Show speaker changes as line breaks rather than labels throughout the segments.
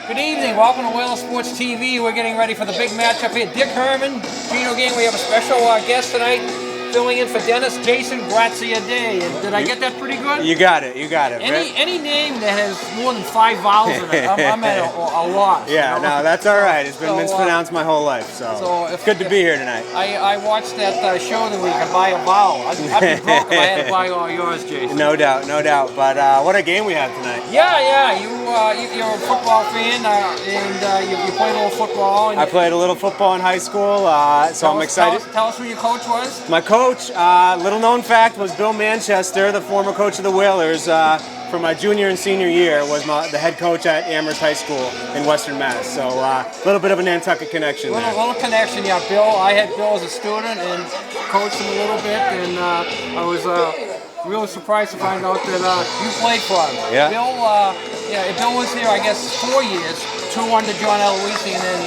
Good evening. Welcome to Whale Sports TV. We're getting ready for the big matchup here. Dick Herman, Gino Game. We have a special guest tonight, filling in for Dennis, Jason Graziadei. Did I get that pretty good?
You got it.
Any name that has more than 5 vowels in it, I'm at a loss.
Yeah,
you know?
no, that's all right. It's been mispronounced my whole life, so it's good to be here tonight.
I watched that show that we could buy a vowel. I'd be broke if I had to buy all yours, Jason.
No doubt. But what a game we have tonight.
Yeah. You're a football fan, and you played a little football.
I played a little football in high school, so I'm excited.
Tell us who your coach was.
My coach, little known fact, was Bill Manchester, the former coach of the Whalers. For my junior and senior year, was the head coach at Amherst High School in Western Mass. So a little bit of a Nantucket connection there.
Little connection, yeah. Bill, I had Bill as a student and coached him a little bit, and I was really surprised to find out that you played for him.
Yeah.
Bill was here, I guess, 4 years. 2 under John Eloise and then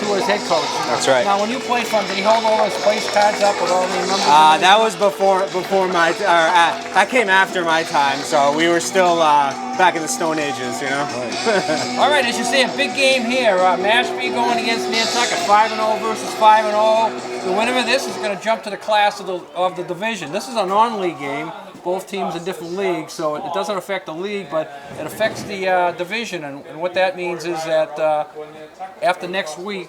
2 as head coach.
That's right.
Now, when you played for him, did he hold all his place cards up with all the numbers?
That was before my that came after my time. So we were still back in the Stone Ages, you know.
All right, as you say, a big game here. Mashpee going against Nantucket, 5-0 versus 5-0. The winner of this is going to jump to the class of the division. This is a non-league game. Both teams in different leagues, so it doesn't affect the league, but it affects the division. And what that means is that after next week,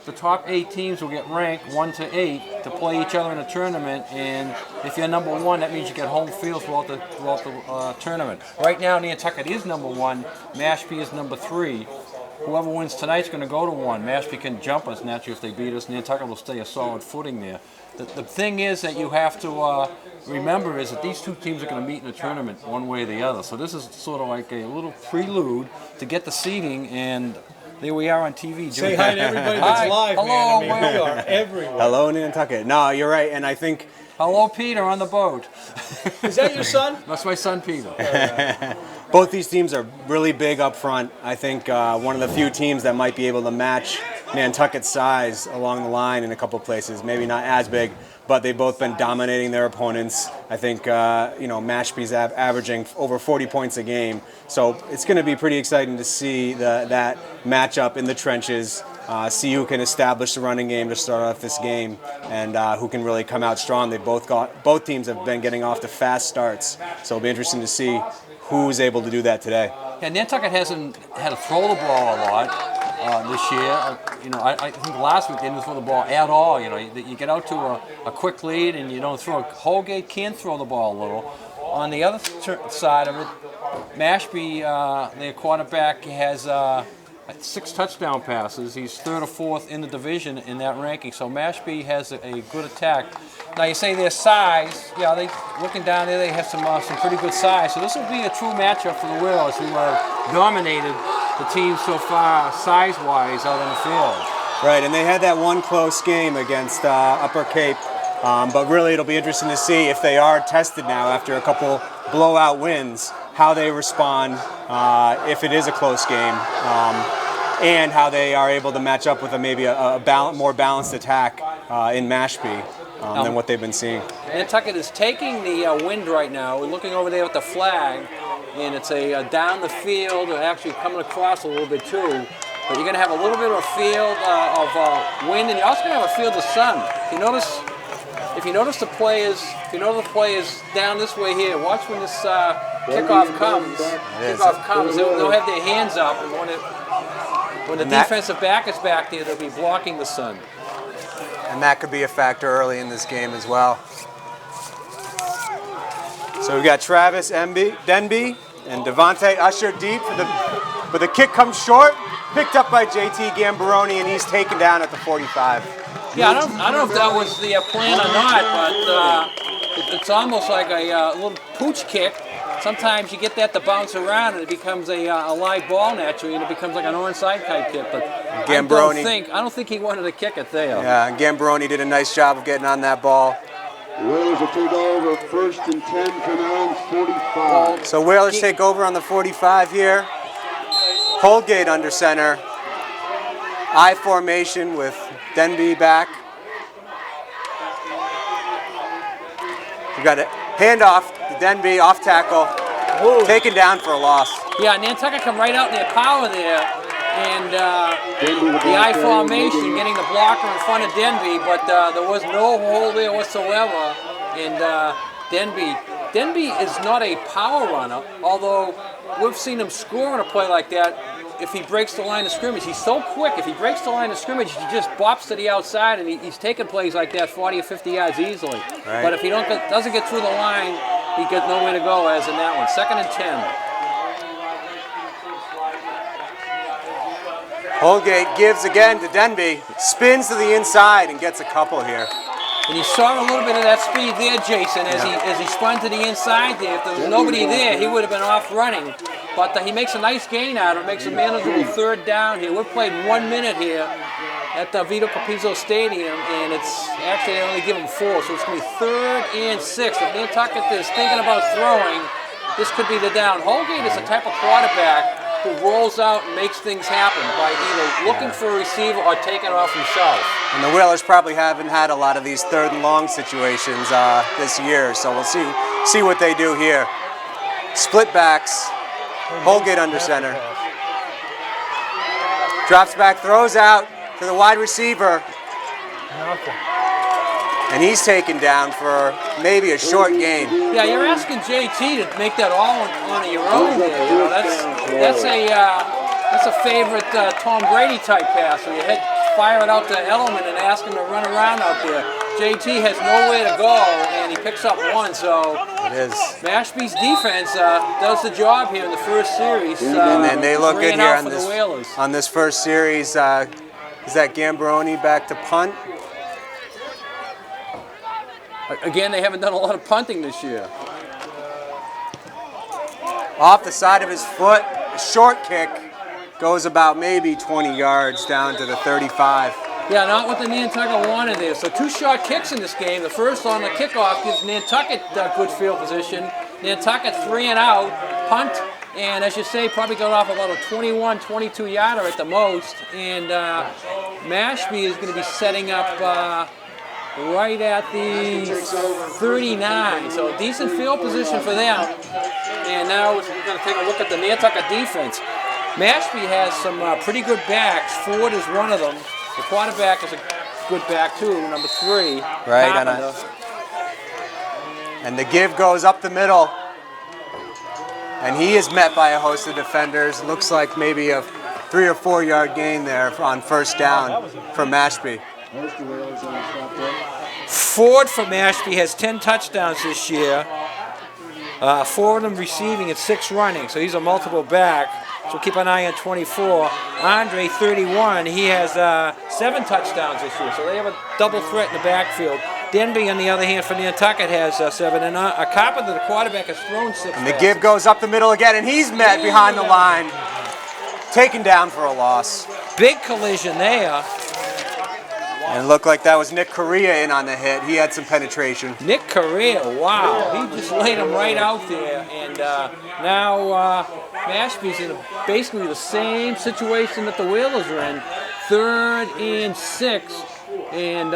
the top 8 teams will get ranked 1 to 8 to play each other in a tournament. And if you're number 1, that means you get home field throughout the tournament. Right now, Nantucket is number 1. Mashpee is number 3. Whoever wins tonight's going to go to 1. Mashpee can jump us naturally if they beat us. Nantucket will stay a solid footing there. The thing is that you have to remember is that these 2 teams are going to meet in a tournament one way or the other. So this is sort of like a little prelude to get the seeding, and there we are on TV.
Say hi to everybody that's live,
Hello,
man. I mean, we are everywhere.
Hello, Nantucket. No, you're right, and I think.
Hello, Peter, on the boat.
Is that your son?
That's my son, Peter.
Both these teams are really big up front. I think one of the few teams that might be able to match Nantucket's size along the line in a couple places. Maybe not as big, but they've both been dominating their opponents. I think Mashpee's averaging over 40 points a game. So it's going to be pretty exciting to see that matchup in the trenches. See who can establish the running game to start off this game, and who can really come out strong. Both teams have been getting off to fast starts, so it'll be interesting to see who's able to do that today.
Yeah, Nantucket hasn't had to throw the ball a lot this year. I think last week they didn't throw the ball at all. You get out to a quick lead and you don't throw. Holgate can throw the ball a little. On the other side of it, Mashpee, their quarterback, has 6 touchdown passes. He's 3rd or 4th in the division in that ranking. So Mashpee has a good attack. Now you say their size, they looking down there, they have some pretty good size. So this will be a true matchup for the Whalers, who have dominated the team so far size-wise out on the field.
Right, and they had that one close game against Upper Cape. But really, it'll be interesting to see if they are tested now after a couple blowout wins, how they respond if it is a close game, and how they are able to match up with maybe a more balanced attack in Mashpee than what they've been seeing.
Nantucket is taking the wind right now. We're looking over there with the flag, and it's a down the field, actually coming across a little bit too. But you're going to have a little bit of a field of wind, and you're also going to have a field of sun. If you notice the players down this way here, watch when this kickoff comes. They'll have their hands up, and when the defensive back is back there, they'll be blocking the sun.
And that could be a factor early in this game as well. So we've got Travis Denby and Devontae Usher deep, but the kick comes short, picked up by JT Gambaroni, and he's taken down at the 45.
Yeah, I don't know if that was the plan or not, but it's almost like a little pooch kick. Sometimes you get that to bounce around and it becomes a live ball naturally, and it becomes like an onside type kick. But
Gambaroni,
I don't think he wanted to kick it there.
Yeah, Gambaroni did a nice job of getting on that ball.
Whalers will take over 1st and 10 for now, 45.
So Whalers take over on the 45 here. Holgate under center. I formation with Denby back. We got a handoff to Denby, off tackle, taken down for a loss.
Yeah, Nantucket come right out in their power there, and the I formation, getting the blocker in front of Denby, but there was no hole there whatsoever. And Denby is not a power runner, although we've seen him score on a play like that. If he breaks the line of scrimmage, he's so quick. If he breaks the line of scrimmage, he just bops to the outside, and he's taking plays like that 40 or 50 yards easily.
Right.
But if he doesn't get through the line, he gets nowhere to go, as in that one. 2nd and 10.
Holgate gives again to Denby, spins to the inside and gets a couple here.
And you saw a little bit of that speed there, Jason, as he spun to the inside there. If there was nobody there, he would have been off running. But he makes a nice gain out of it, makes a manageable 3rd down here. We've played 1 minute here at the Vito Capizzo Stadium, and it's actually they only give him 4, so it's going to be 3rd and 6. If Nantucket is thinking about throwing, this could be the down. Holgate is the type of quarterback who rolls out and makes things happen by either looking for a receiver or taking off himself.
And the Whalers probably haven't had a lot of these 3rd and long situations this year, so we'll see what they do here. Split backs, Holgate under center. Drops back, throws out to the wide receiver. And he's taken down for maybe a short gain.
Yeah, you're asking JT to make that all on your own there. You know, that's a favorite Tom Brady type pass where you fire it out to Edelman and ask him to run around out there. JT has nowhere to go, and he picks up 1. So
it is.
Mashpee's defense does the job here in the first series.
And then they look good here
on
this first series. Is that Gambroni back to punt?
Again, they haven't done a lot of punting this year.
Off the side of his foot, a short kick goes about maybe 20 yards down to the 35.
Yeah, not what the Nantucket wanted there. So 2 short kicks in this game. The first on the kickoff gives Nantucket good field position. Nantucket 3 and out, punt, and as you say, probably got off about a 21, 22 yarder at the most. And Mashpee is going to be setting up right at the 39. So decent field position for them. And now we're going to take a look at the Nantucket defense. Mashpee has some pretty good backs. Ford is one of them. The quarterback is a good back too, number 3.
Right, and the give goes up the middle. And he is met by a host of defenders. Looks like maybe a 3 or 4 yard gain there on 1st down for Mashpee.
Ford for Mashpee has 10 touchdowns this year. 4 of them receiving and 6 running, so he's a multiple back. So keep an eye on 24. Andre, 31, he has 7 touchdowns this year, so they have a double threat in the backfield. Denby, on the other hand, for Nantucket has 7. And Carpenter, the quarterback, has thrown 6
And the give goes up the middle again, and he's met behind the line. Taken down for a loss.
Big collision there.
And it looked like that was Nick Correa in on the hit. He had some penetration.
Nick Correa, wow. He just laid him right out there. And now Mashpee's in basically the same situation that the Whalers are in. 3rd and 6. And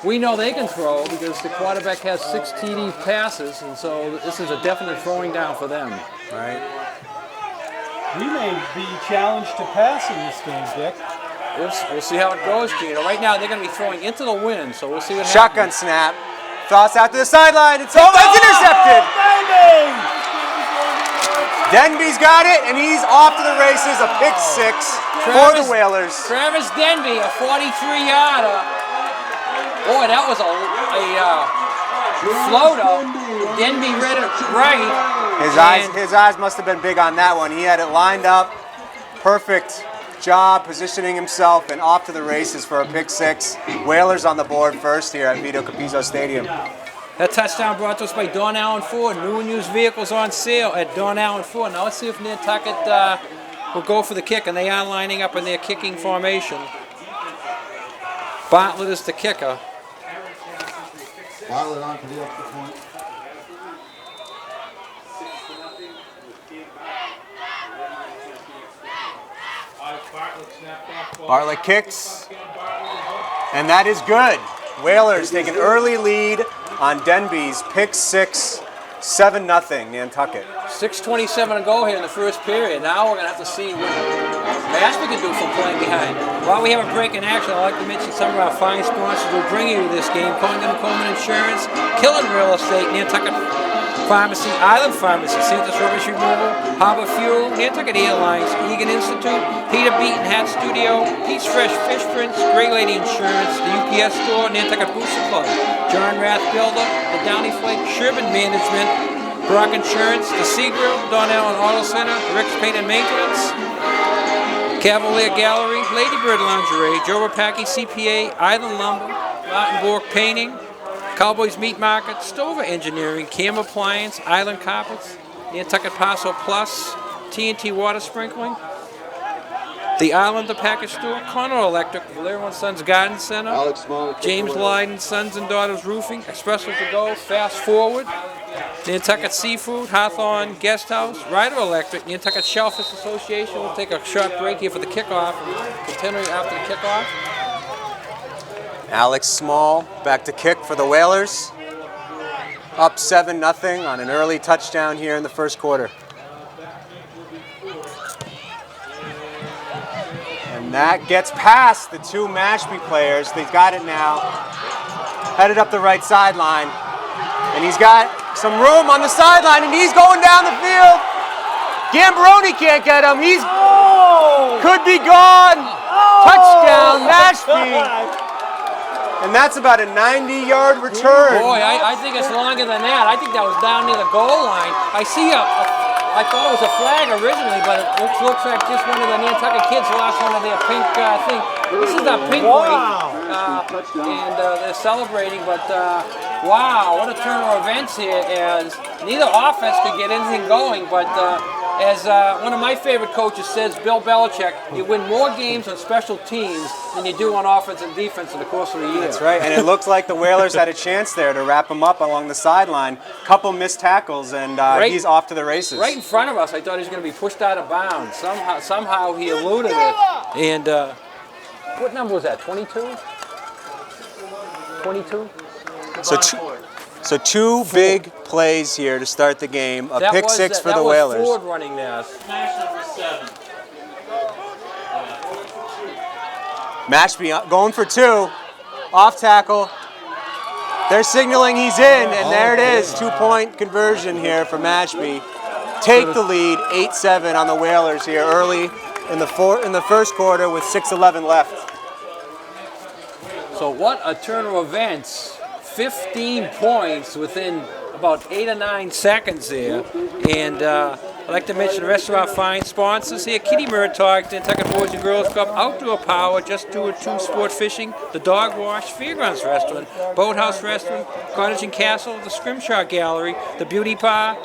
we know they can throw because the quarterback has 6 TD passes. And so this is a definite throwing down for them.
Right.
We may be challenged to pass in this game, Dick.
We'll see how it goes, Gino. Right now, they're going to be throwing into the wind, so we'll see what
Shotgun
happens.
snap. Toss out to the sideline. It's over. It's intercepted. Denby's got it, and he's off to the races. A pick 6 for the Whalers.
Travis Denby, a 43-yarder. Boy, that was a floater. Denby read it right.
His eyes must have been big on that one. He had it lined up. Perfect job positioning himself and off to the races for a pick 6. Whalers on the board first here at Vito Capizzo Stadium.
That touchdown brought to us by Don Allen Ford. New and used vehicles on sale at Don Allen Ford. Now let's see if Nantucket will go for the kick, and they are lining up in their kicking formation. Bartlett is the kicker.
Bartlett on for the extra point.
Bartlett kicks, and that is good. Whalers take an early lead on Denby's pick 6, 7-0 Nantucket.
6:27 to go here in the first period. Now we're going to have to see Mashpee can do from playing behind. While we have a break in action, I'd like to mention some of our fine sponsors who bring you this game. Condon Coleman Insurance, Killen Real Estate, Nantucket Pharmacy, Island Pharmacy, Santa's Rubbish Removal, Harbor Fuel, Nantucket Airlines, Egan Institute, Peter Beaton Hat Studio, Pete's Fresh Fish Prints, Grey Lady Insurance, the UPS Store, Nantucket Booster Club, John Rath Builder, the Downey Flake, Sherman Management, Brock Insurance, the Seagrill, Donnell and Auto Center, Rick's Paint and Maintenance, Cavalier Gallery, Lady Bird Lingerie, Joe Rapaki CPA, Island Lumber, Martin Bork Painting, Cowboys Meat Market, Stover Engineering, Cam Appliance, Island Carpets, Nantucket Parcel Plus, TNT Water Sprinkling, The Islander Package Store, Connor Electric, Valero & Sons Garden Center, James Lyden Sons and Daughters Roofing, Espresso to Go, Fast Forward, Nantucket Seafood, Hawthorne Guest House, Ryder Electric, Nantucket Shellfish Association. We'll take a short break here for the kickoff, continuing after the kickoff.
Alex Small back to kick for the Whalers. Up 7-0 on an early touchdown here in the first quarter. And that gets past the two Mashpee players. They've got it now. Headed up the right sideline. And he's got some room on the sideline, and he's going down the field. Gambaroni can't get him. He's could be gone. Touchdown, Mashpee. And that's about a 90-yard return.
Boy, I think it's longer than that. I think that was down near the goal line. I thought it was a flag originally, but it looks like just one of the Nantucket kids lost one of their pink thing. This is a pink one, and they're celebrating, but wow, what a turn of events here, as neither offense could get anything going, but as one of my favorite coaches says, Bill Belichick, you win more games on special teams than you do on offense and defense in the course of a year.
That's right, and it looked like the Whalers had a chance there to wrap him up along the sideline. Couple missed tackles, and he's off to the races.
Right in front of us, I thought he was going to be pushed out of bounds. Somehow he eluded it. And what number was that, 22? 22?
So two big plays here to start the game. A pick six for the Whalers.
That was Ford running that.
Mashpee going for two. Off tackle. They're signaling he's in, and there it is. 2-point conversion here for Mashpee. Take the lead, 8-7 on the Whalers here early in the first quarter with 6:11 left.
So what a turn of events. 15 points within about 8 or 9 seconds there. And I'd like to mention the rest of our fine sponsors here. Kitty Murtaugh, Nantucket Boys and Girls Club, Outdoor Power, Just Do It 2 Sport Fishing, The Dog Wash, Fairgrounds Restaurant, Boathouse Restaurant, Cottage and Castle, The Scrimshaw Gallery, The Beauty Bar,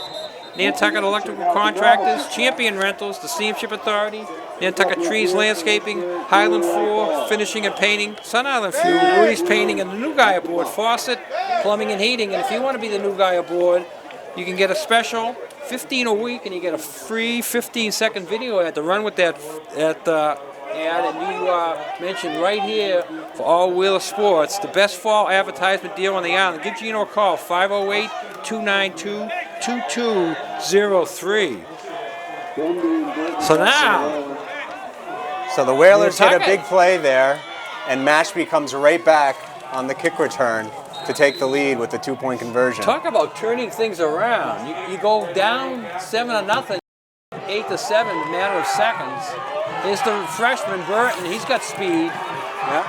Nantucket Electrical Contractors, Champion Rentals, the Steamship Authority, Nantucket Trees Landscaping, Highland Floor, Finishing and Painting, Sun Island Fuel, Rudy's Painting, and the new guy aboard, Faucet, Plumbing and Heating. And if you want to be the new guy aboard, you can get a special 15 a week, and you get a free 15-second video ad to run with that ad. And you mentioned right here for All Wheeler Sports, the best fall advertisement deal on the island. Give Gino a call, 508-292-2203.
So the Whalers hit a big play there, and Mashpee comes right back on the kick return to take the lead with the 2-point conversion.
Talk about turning things around. You go down 7-0, 8-7 in a matter of seconds. There's the freshman, Burton. He's got speed.
Yeah.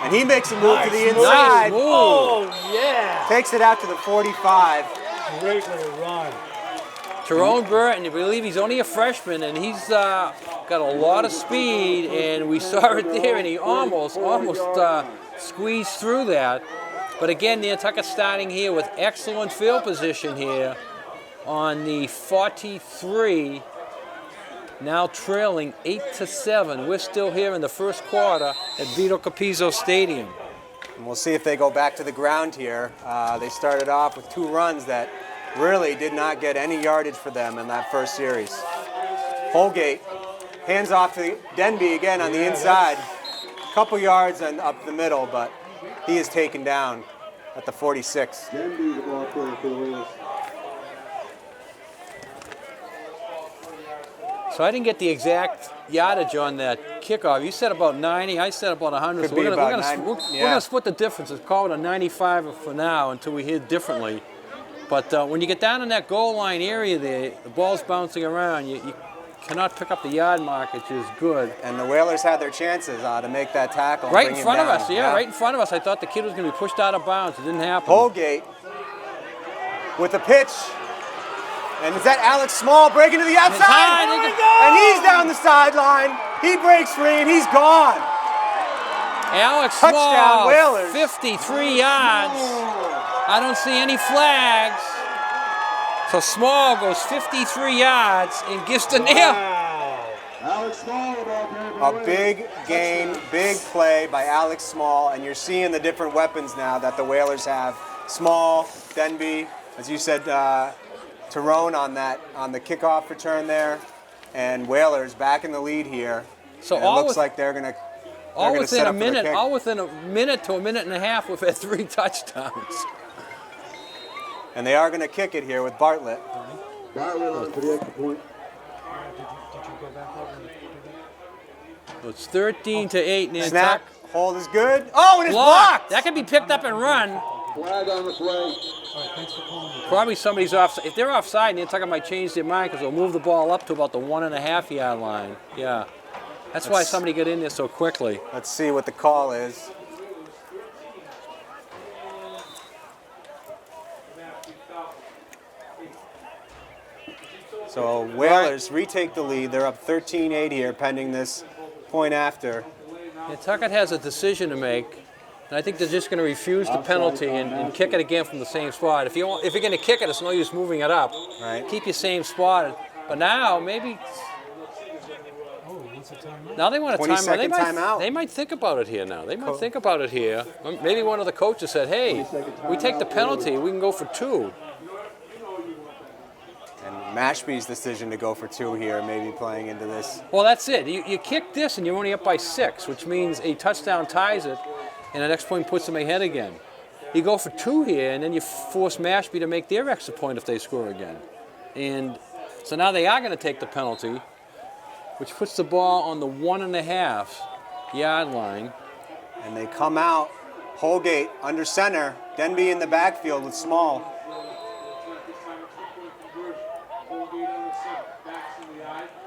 And he makes a move to the inside.
Nice move.
Oh, yeah.
Takes it out to the 45.
Great little run.
Tyrone Burton, I believe he's only a freshman, and he's got a lot of speed, and we saw it there, and he almost squeezed through that. But again, Nantucket starting here with excellent field position here on the 43, now trailing 8-7. We're still here in the first quarter at Vito Capizzo Stadium.
And we'll see if they go back to the ground here. They started off with 2 runs that really did not get any yardage for them in that first series. Holgate hands off to Denby again on the inside. Couple yards and up the middle, but he is taken down at the 46.
Denby, the ball player for the Whalers.
So I didn't get the exact yardage on that kickoff. You said about 90. I said about 100.
Could
So
be
we're
about
going
90,
we're
yeah.
going to split the difference. Let's call it a 95 for now until we hear differently. But when you get down in that goal line area there, the ball's bouncing around. You cannot pick up the yard mark, which is good.
And the Whalers had their chances to make that tackle.
Right
bring
in
him
front of
down.
us, yeah, right in front of us. I thought the kid was going to be pushed out of bounds. It didn't happen.
Holgate with the pitch. And is that Alex Small breaking to the outside?
high,
And he's down the sideline. He breaks free and he's gone.
Alex
Touchdown,
Small,
Whalers.
53 yards. I don't see any flags. So Small goes 53 yards and gets the nail.
Alex Small about there.
A big gain, big play by Alex Small, and you're seeing the different weapons now that the Whalers have. Small, Denby, as you said, Tyrone on the kickoff return there, and Whalers back in the lead here.
So
and it looks like they're gonna
within
set
a
up for the
minute,
kick.
all within a minute to a minute and a half, we've had 3 touchdowns.
And they are gonna kick it here with Bartlett.
Bartlett on for the extra point.
So it's 13-8 Nantucket.
Snap, hold is good. Oh, and it's blocked.
That can be picked up and run.
Flag on the play.
Probably somebody's off. If they're offside, Nantucket might change their mind because they'll move the ball up to about the 1.5 yard line. Yeah, that's why somebody got in there so quickly.
Let's see what the call is. So Whalers retake the lead. They're up 13-8 here, pending this point after.
Nantucket has a decision to make, and I think they're just going to refuse the penalty and kick it again from the same spot. If you're going to kick it, it's no use moving it up.
Right.
Keep your same spot. But now maybe. Now they want a
20-second timeout.
They might think about it here now. They might think about it here. Maybe one of the coaches said, "Hey, we take the penalty. We can go for 2."
And Mashpee's decision to go for 2 here, maybe playing into this.
Well, that's it. You kick this and you're only up by 6, which means a touchdown ties it, and the next point puts them ahead again. You go for 2 here, and then you force Mashpee to make their extra point if they score again. And so now they are going to take the penalty, which puts the ball on the 1.5 yard line.
And they come out, Holgate under center, Denby in the backfield with Small.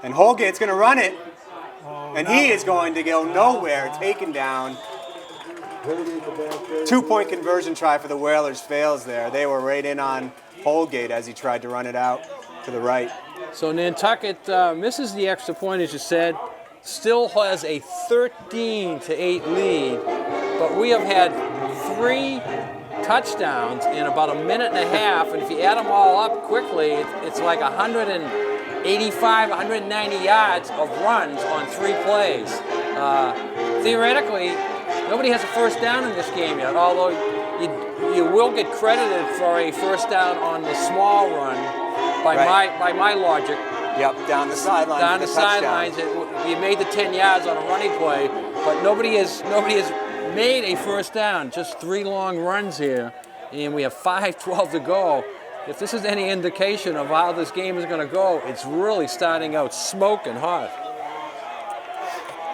And Holgate's going to run it, and he is going to go nowhere, taken down. 2-point conversion try for the Whalers fails there. They were right in on Holgate as he tried to run it out to the right.
So Nantucket misses the extra point, as you said, still has a 13-8 lead, but we have had 3 touchdowns in about a minute and a half, and if you add them all up quickly, it's like 185, 190 yards of runs on 3 plays. Theoretically, nobody has a first down in this game yet, although you will get credited for a first down on the Small run by my logic.
Yep, down the sideline.
Down the sidelines, you made the 10 yards on a running play, but nobody has made a first down. Just 3 long runs here, and we have 5:12 to go. If this is any indication of how this game is going to go, it's really starting out smoking hot.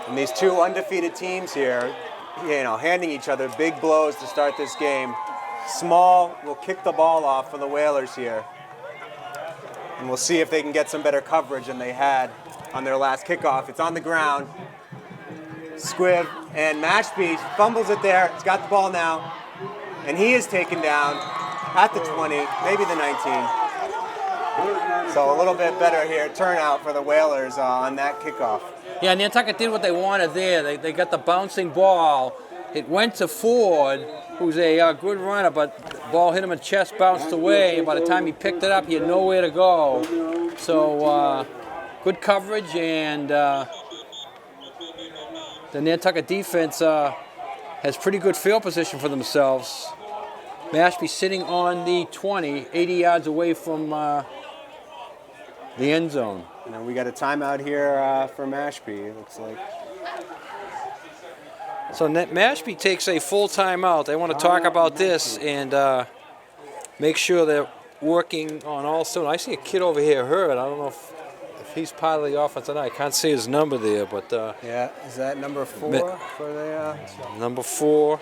And these 2 undefeated teams here, handing each other big blows to start this game. Small will kick the ball off for the Whalers here. And we'll see if they can get some better coverage than they had on their last kickoff. It's on the ground. Squibb and Mashpee fumbles it there. He's got the ball now. And he is taken down at the 20, maybe the 19. So a little bit better here turnout for the Whalers on that kickoff.
Yeah, Nantucket did what they wanted there. They got the bouncing ball. It went to Ford, who's a good runner, but the ball hit him in the chest, bounced away. By the time he picked it up, he had nowhere to go. So good coverage, and the Nantucket defense has pretty good field position for themselves. Mashpee sitting on the 20, 80 yards away from the end zone.
And then we got a timeout here for Mashpee, it looks like.
So Mashpee takes a full timeout. They want to talk about this and make sure they're working on all cylinders. I see a kid over here hurt. I don't know if he's part of the offense tonight. I can't see his number there, but
Yeah, is that number 4 for the?
number 4.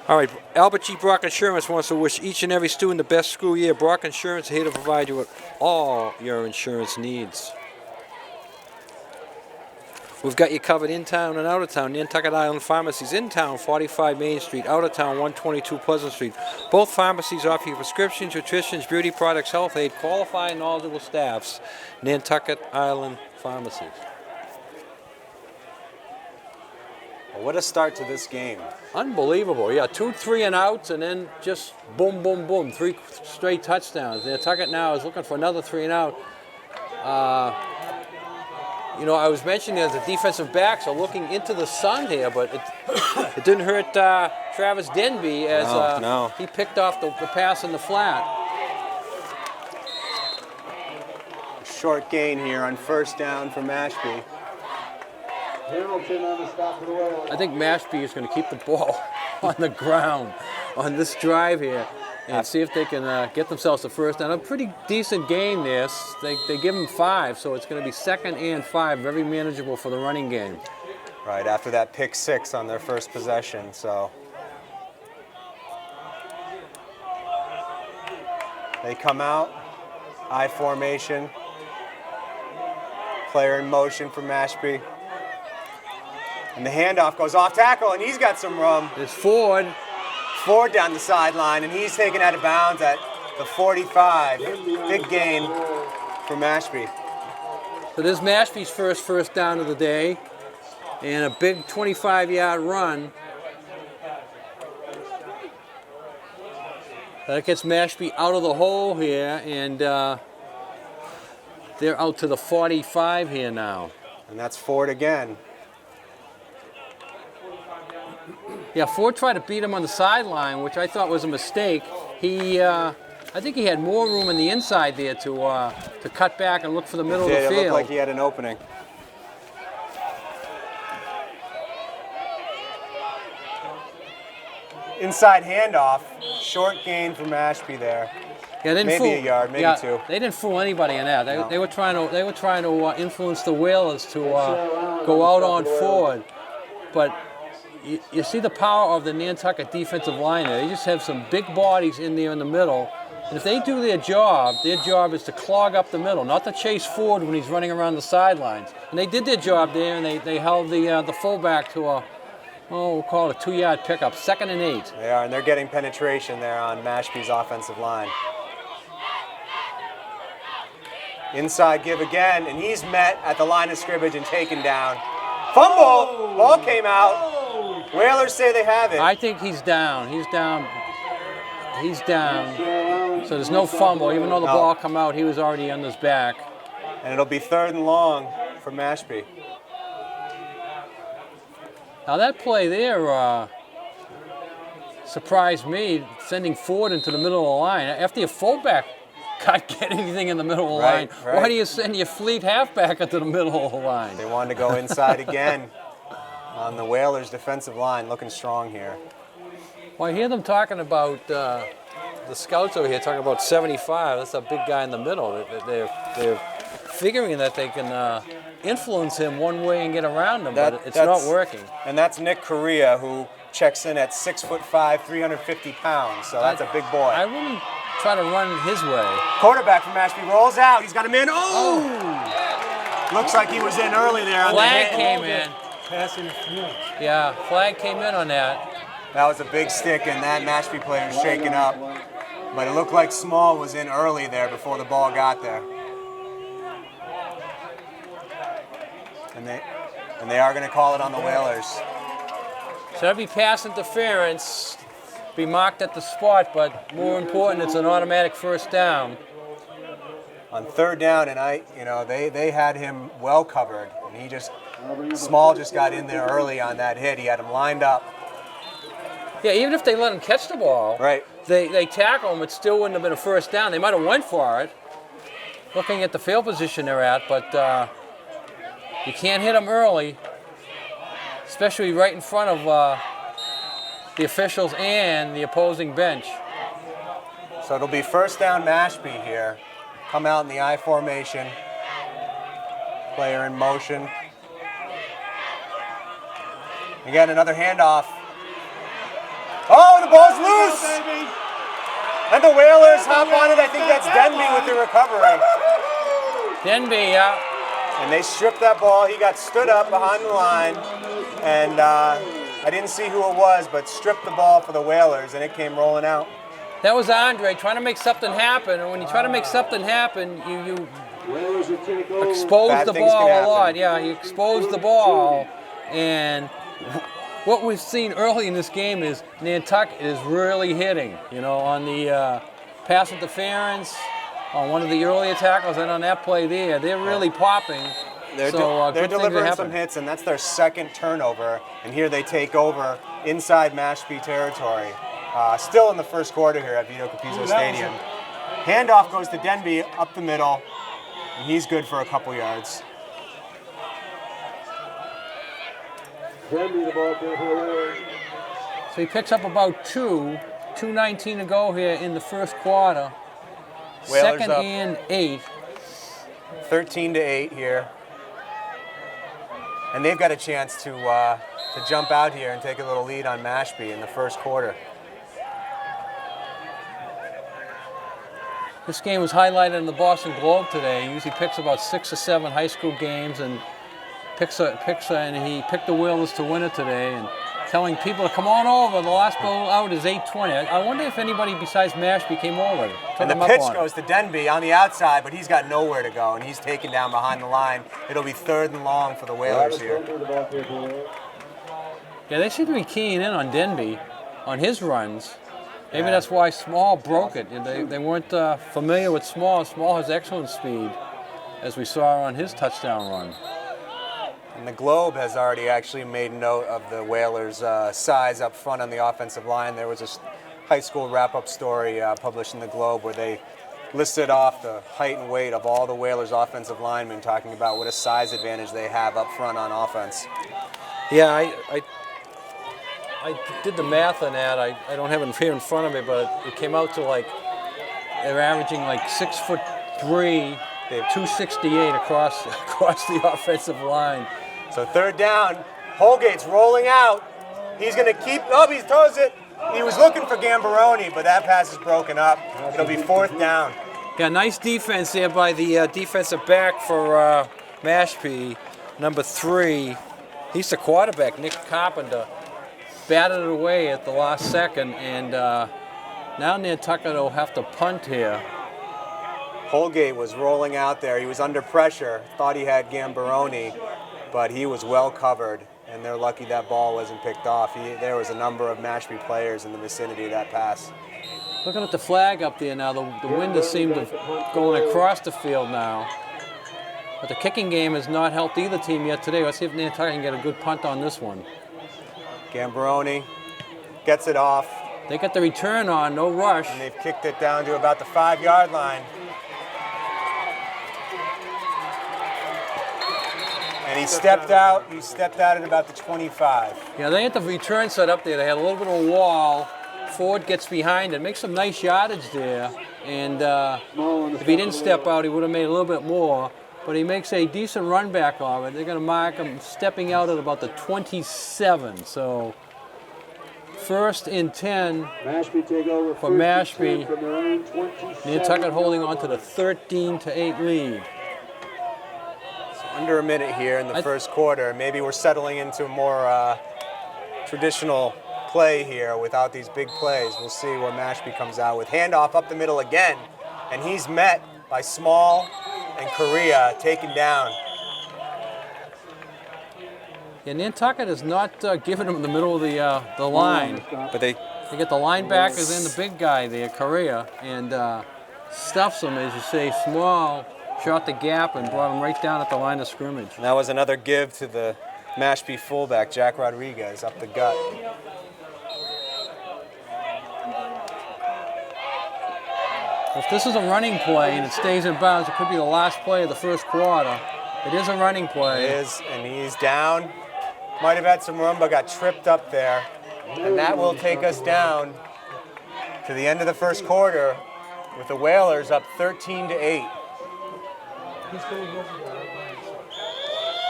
All right, Albert G. Brock Insurance wants to wish each and every student the best school year. Brock Insurance is here to provide you with all your insurance needs. We've got you covered in town and out of town. Nantucket Island Pharmacies, in town 45 Main Street, out of town 122 Pleasant Street. Both pharmacies offer you prescriptions, nutritions, beauty products, health aid, qualified and knowledgeable staffs. Nantucket Island Pharmacies.
Well, what a start to this game.
Unbelievable. Yeah, 2 3 and outs, and then just boom, boom, boom. 3 straight touchdowns. Nantucket now is looking for another 3 and out. You know, I was mentioning that the defensive backs are looking into the sun here, but it didn't hurt Travis Denby as he picked off the pass in the flat.
Short gain here on first down for Mashpee.
Hamilton on the stop of the way.
I think Mashpee is going to keep the ball on the ground on this drive here and see if they can get themselves the first down. A pretty decent gain there. They give them 5, so it's going to be 2nd and 5, very manageable for the running game.
Right, after that pick 6 on their first possession, so. They come out, I formation, player in motion for Mashpee. And the handoff goes off tackle, and he's got some room.
There's Ford.
Ford down the sideline, and he's taken out of bounds at the 45. Big gain for Mashpee.
So this is Mashpee's first down of the day, and a big 25-yard run. That gets Mashpee out of the hole here, and they're out to the 45 here now.
And that's Ford again.
Yeah, Ford tried to beat him on the sideline, which I thought was a mistake. I think he had more room on the inside there to cut back and look for the middle of the field.
It looked like he had an opening. Inside handoff, short gain for Mashpee there.
Yeah,
maybe a yard, maybe 2.
They didn't fool anybody in that. They were trying to influence the Whalers to go out on Ford, but. You see the power of the Nantucket defensive line there. They just have some big bodies in there in the middle. And if they do their job is to clog up the middle, not to chase Ford when he's running around the sidelines. And they did their job there, and they held the fullback to we'll call it a 2-yard pickup, 2nd and 8.
They are, and they're getting penetration there on Mashpee's offensive line. Inside give again, and he's met at the line of scrimmage and taken down. Fumble! Ball came out. Whalers say they have it.
I think he's down. He's down. So there's no fumble. Even though the ball come out, he was already on his back.
And it'll be 3rd and long for Mashpee.
Now that play there surprised me, sending Ford into the middle of the line. After your fullback can't get anything in the middle of the line, why do you send your fleet halfback into the middle of the line?
They wanted to go inside again. On the Whalers' defensive line, looking strong here.
Well, I hear them talking about the scouts over here talking about 75. That's a big guy in the middle. They're figuring that they can influence him one way and get around him, but it's not working.
And that's Nick Correa, who checks in at 6'5", 350 pounds. So that's a big boy.
I wouldn't try to run his way.
Quarterback from Mashpee rolls out. He's got him in. Oh! Looks like he was in early there.
Flag came in.
Pass interference.
Yeah, flag came in on that.
That was a big stick, and that Mashpee player was shaken up. But it looked like Small was in early there before the ball got there. And they are going to call it on the Whalers.
So that'd be pass interference, be marked at the spot, but more important, it's an automatic first down.
On 3rd down, and they had him well covered, and Small just got in there early on that hit. He had him lined up.
Yeah, even if they let him catch the ball, they tackle him, it still wouldn't have been a first down. They might have went for it, looking at the field position they're at, but you can't hit them early, especially right in front of the officials and the opposing bench.
So it'll be first down Mashpee here. come out in the I formation. Player in motion. Again, another handoff. Oh, the ball's loose! And the Whalers hop on it. I think that's Denby with the recovery.
Denby, yeah.
And they stripped that ball. He got stood up behind the line. And I didn't see who it was, but stripped the ball for the Whalers, and it came rolling out.
That was Andre trying to make something happen. And when you try to make something happen, you expose
Bad
the
things
ball
can
a
happen.
lot. Yeah, you expose the ball. And what we've seen early in this game is Nantucket is really hitting, on the pass interference, on one of the earlier tackles, and on that play there. They're really popping.
They're
good things
delivering
are
some
happening.
hits, and that's their second turnover. And here they take over inside Mashpee territory. Still in the first quarter here at Vito Capizzo Stadium. Handoff goes to Denby up the middle, and he's good for a couple yards.
Denby, the ball there for the Whalers.
So he picks up about 2:19 to go here in the first quarter.
Whalers
Second
up.
and 8.
13-8 here. And they've got a chance to jump out here and take a little lead on Mashpee in the first quarter.
This game was highlighted in the Boston Globe today. He usually picks about 6 or 7 high school games and and he picked the Whalers to win it today and telling people to come on over. The last ball out is 8:20. I wonder if anybody besides Mashpee came over.
And the pitch goes to Denby on the outside, but he's got nowhere to go, and he's taken down behind the line. It'll be 3rd and long for the Whalers here.
Yeah, they seem to be keying in on Denby, on his runs. Maybe that's why Small broke it. They weren't familiar with Small. Small has excellent speed, as we saw on his touchdown run.
And the Globe has already actually made note of the Whalers' size up front on the offensive line. There was a high school wrap-up story published in the Globe where they listed off the height and weight of all the Whalers' offensive linemen, talking about what a size advantage they have up front on offense.
Yeah, I did the math on that. I don't have it here in front of me, but it came out to they're averaging 6'3", 268 across the offensive line.
So 3rd down, Holgate's rolling out. He's going to keep, he throws it. He was looking for Gambaroni, but that pass is broken up. It'll be 4th down.
Yeah, nice defense there by the defensive back for Mashpee, number 3. He's the quarterback, Nick Carpenter. Batted it away at the last second, and now Nantucket will have to punt here.
Holgate was rolling out there. He was under pressure, thought he had Gambaroni, but he was well covered, and they're lucky that ball wasn't picked off. There was a number of Mashpee players in the vicinity of that pass.
Looking at the flag up there now, the wind has seemed to going across the field now. But the kicking game has not helped either team yet today. Let's see if Nantucket can get a good punt on this one.
Gambaroni gets it off.
They got the return on, no rush.
And they've kicked it down to about the 5-yard line. And he stepped out at about the 25.
Yeah, they had the return set up there. They had a little bit of a wall. Ford gets behind it, makes some nice yardage there. And if he didn't step out, he would have made a little bit more. But he makes a decent run back of it. They're going to mark him stepping out at about the 27. So 1st and 10
Mashpee take over
for
1st and 10
Mashpee.
from their own 27.
Nantucket holding on to the 13-8 lead.
Under a minute here in the first quarter. Maybe we're settling into a more traditional play here without these big plays. We'll see what Mashpee comes out with. Handoff up the middle again, and he's met by Small and Correa, taken down.
Yeah, Nantucket is not giving him the middle of the line.
But they
get the linebackers and the big guy there, Correa, and stuffs him, as you say. Small shot the gap and brought him right down at the line of scrimmage.
And that was another give to the Mashpee fullback, Jack Rodriguez, up the gut.
If this is a running play and it stays in bounds, it could be the last play of the first quarter. It is a running play.
It is, and he's down. Might have had some room, but got tripped up there. And that will take us down to the end of the first quarter with the Whalers up 13-8.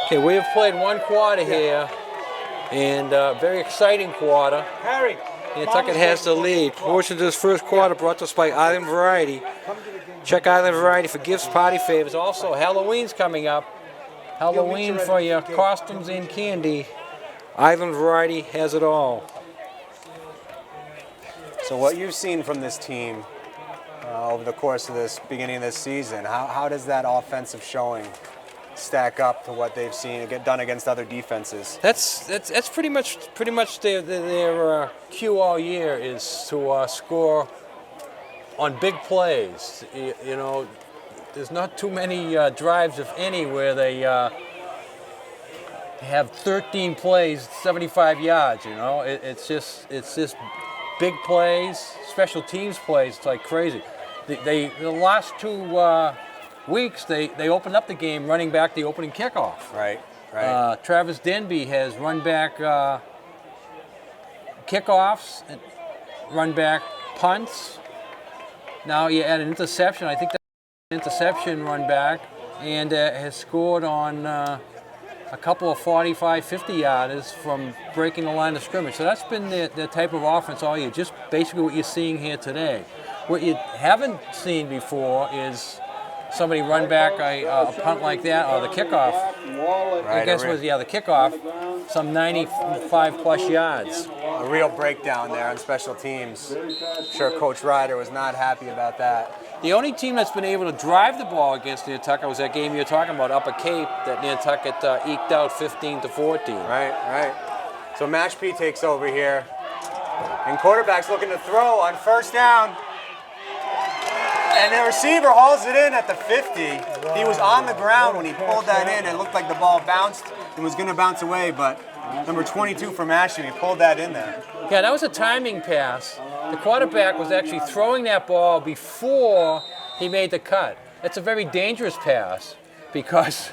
Okay, we have played one quarter here, and very exciting quarter.
Harry.
Nantucket has the lead. Portions of this first quarter brought to us by Island Variety. Check Island Variety for gifts, party favors. Also, Halloween's coming up. Halloween for your costumes and candy. Island Variety has it all.
So what you've seen from this team over the course of this beginning of this season, how does that offensive showing stack up to what they've seen get done against other defenses?
That's pretty much their cue all year is to score on big plays. You know, there's not too many drives, if any, where they have 13 plays, 75 yards. You know, it's just big plays, special teams plays. It's like crazy. The last 2 weeks they opened up the game running back the opening kickoff.
Right.
Travis Denby has run back kickoffs, and run back punts. Now he had an interception. I think that's an interception run back, and has scored on a couple of 45, 50-yarders from breaking the line of scrimmage. So that's been the type of offense all year, just basically what you're seeing here today. What you haven't seen before is somebody run back a punt like that, or the kickoff. I guess it was, the kickoff, some 95-plus yards.
A real breakdown there on special teams. I'm sure Coach Ryder was not happy about that.
The only team that's been able to drive the ball against Nantucket was that game you're talking about, Upper Cape, that Nantucket eked out 15-14.
Right. So Mashpee takes over here. And quarterback's looking to throw on first down. And the receiver hauls it in at the 50. He was on the ground when he pulled that in. It looked like the ball bounced and was going to bounce away, but number 22 for Mashpee, he pulled that in there.
Yeah, that was a timing pass. The quarterback was actually throwing that ball before he made the cut. That's a very dangerous pass, because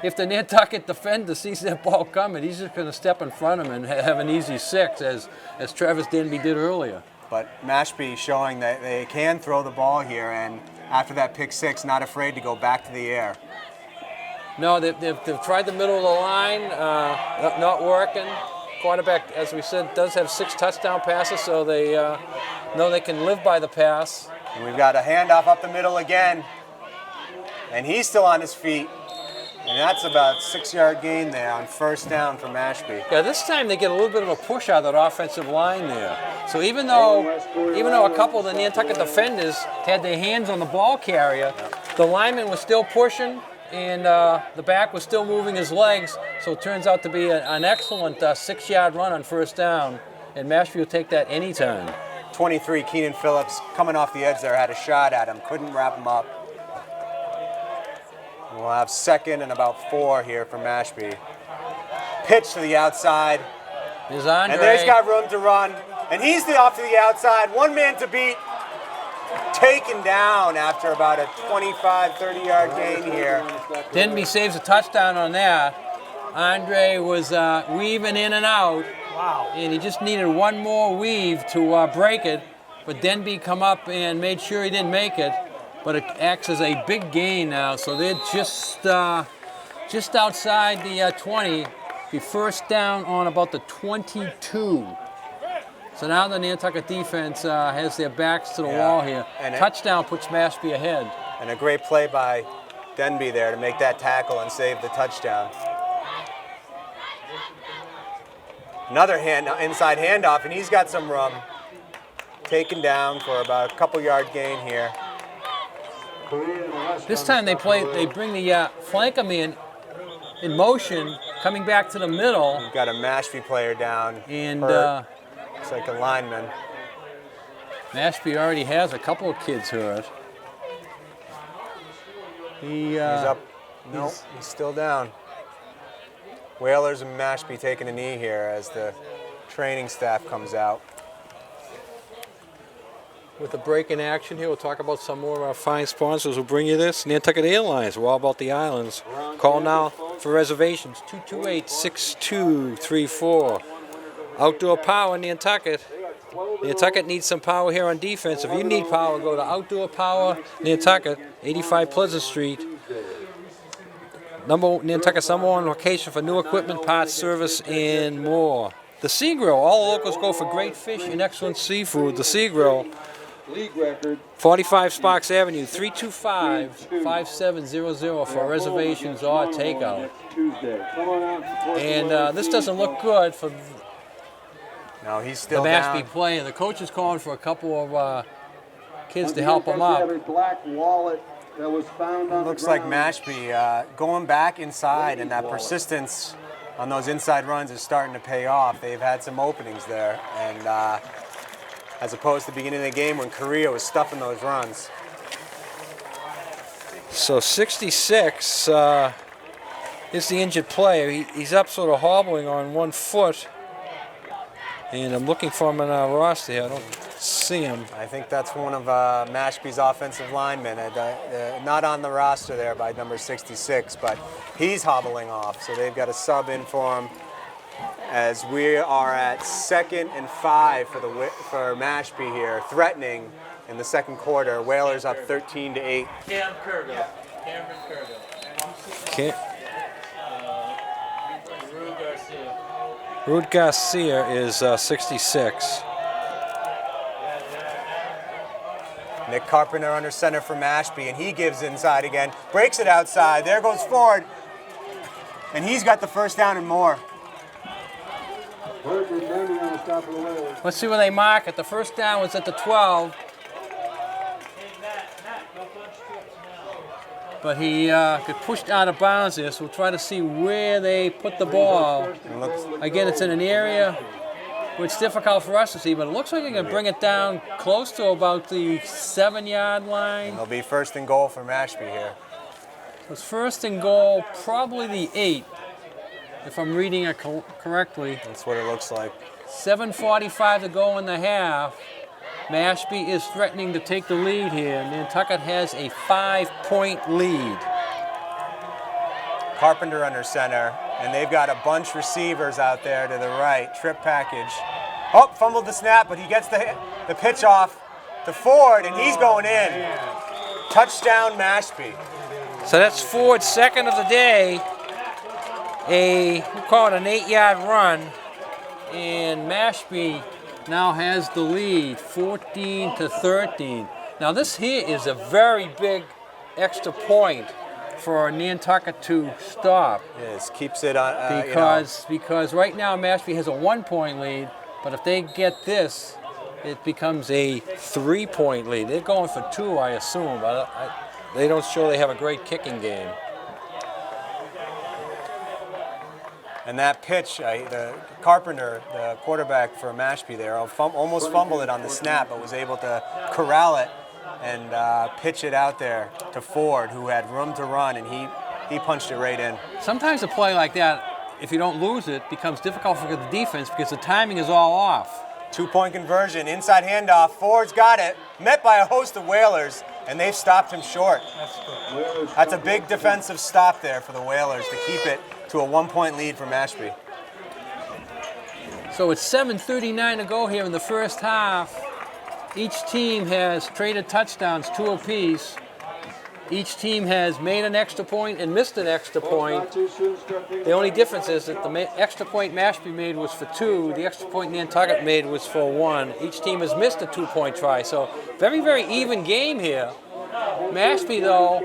if the Nantucket defender sees that ball coming, he's just going to step in front of him and have an easy 6, as Travis Denby did earlier.
But Mashpee showing that they can throw the ball here, and after that pick 6, not afraid to go back to the air.
No, they've tried the middle of the line, not working. Quarterback, as we said, does have 6 touchdown passes, so they know they can live by the pass.
And we've got a handoff up the middle again, and he's still on his feet. And that's about 6-yard gain there on first down for Mashpee.
Yeah, this time they get a little bit of a push out of that offensive line there. So even though a couple of the Nantucket defenders had their hands on the ball carrier, the lineman was still pushing, and the back was still moving his legs. So it turns out to be an excellent 6-yard run on first down, and Mashpee will take that anytime.
23, Keenan Phillips, coming off the edge there, had a shot at him, couldn't wrap him up. We'll have 2nd and about 4 here for Mashpee. Pitch to the outside.
There's Andre.
And there's got room to run. And he's off to the outside. One man to beat. Taken down after about a 25, 30-yard gain here.
Denby saves a touchdown on that. Andre was weaving in and out.
Wow.
And he just needed one more weave to break it. But Denby come up and made sure he didn't make it. But it acts as a big gain now, so they're just outside the 20. Be first down on about the 22. So now the Nantucket defense has their backs to the wall here. And touchdown puts Mashpee ahead.
And a great play by Denby there to make that tackle and save the touchdown. Another inside handoff, and he's got some room. Taken down for about a couple-yard gain here.
This time they bring the flanker man in motion, coming back to the middle.
We've got a Mashpee player down.
And
looks like a lineman.
Mashpee already has a couple of kids hurt.
He's up. Nope, he's still down. Whalers and Mashpee taking a knee here as the training staff comes out.
With the break in action here, we'll talk about some more of our fine sponsors who bring you this. Nantucket Airlines, we're all about the islands. Call now for reservations, 228-6234. Outdoor Power, Nantucket. Nantucket needs some power here on defense. If you need power, go to Outdoor Power, Nantucket, 85 Pleasant Street. Nantucket's #1 location for new equipment, parts, service, and more. The Sea Grill. All the locals go for great fish and excellent seafood. The Sea Grill.
League record.
45 Sparks Avenue, 325-5700 for reservations or takeout.
Tuesday. Come on out and support
And
the
this doesn't look good for
No, he's
the
still
Mashpee
down.
player. The coach is calling for a couple of kids to help him up.
A black wallet that was found on
Looks
the
like
ground.
Mashpee going back inside, and that persistence on those inside runs is starting to pay off. They've had some openings there, and as opposed to the beginning of the game when Korea was stuffing those runs.
So 66 is the injured player. He's up sort of hobbling on one foot. And I'm looking for him in our roster here. I don't see him.
I think that's one of Mashpee's offensive linemen, not on the roster there by number 66, but he's hobbling off. So they've got a sub in for him as we are at 2nd and 5 for Mashpee here, threatening in the second quarter. Whalers up 13-8.
Cameron Curville.
Okay.
Rue Garcia.
Rude Garcia is 66.
Nick Carpenter under center for Mashpee, and he gives inside again, breaks it outside. There goes Ford, and he's got the first down and more.
Bird returning on the stop of the Whalers.
Let's see where they mark it. The first down was at the 12. But he got pushed out of bounds there, so we'll try to see where they put the ball. Again, it's in an area where it's difficult for us to see, but it looks like they can bring it down close to about the 7-yard line.
It'll be 1st and goal for Mashpee here.
It was 1st and goal, probably the 8, if I'm reading it correctly.
That's what it looks like.
7:45 to go in the half. Mashpee is threatening to take the lead here. Nantucket has a 5-point lead.
Carpenter under center, and they've got a bunch receivers out there to the right. Trip package. Oh, fumbled the snap, but he gets the pitch off to Ford, and he's going in. Touchdown, Mashpee.
So that's Ford's second of the day. We'll call it an 8-yard run. And Mashpee now has the lead, 14-13. Now this here is a very big extra point for Nantucket to stop.
Yes, keeps it on.
Because right now Mashpee has a 1-point lead, but if they get this, it becomes a 3-point lead. They're going for 2, I assume, but they don't show they have a great kicking game.
And that pitch, the Carpenter, the quarterback for Mashpee there, almost fumbled it on the snap, but was able to corral it and pitch it out there to Ford, who had room to run, and he punched it right in.
Sometimes a play like that, if you don't lose it, becomes difficult for the defense because the timing is all off.
2-point conversion, inside handoff. Ford's got it, met by a host of Whalers, and they've stopped him short. That's a big defensive stop there for the Whalers to keep it to a 1-point lead for Mashpee.
So it's 7:39 to go here in the first half. Each team has traded touchdowns, 2 apiece. Each team has made an extra point and missed an extra point. The only difference is that the extra point Mashpee made was for 2. The extra point Nantucket made was for 1. Each team has missed a 2-point try. So very, very even game here. Mashpee, though,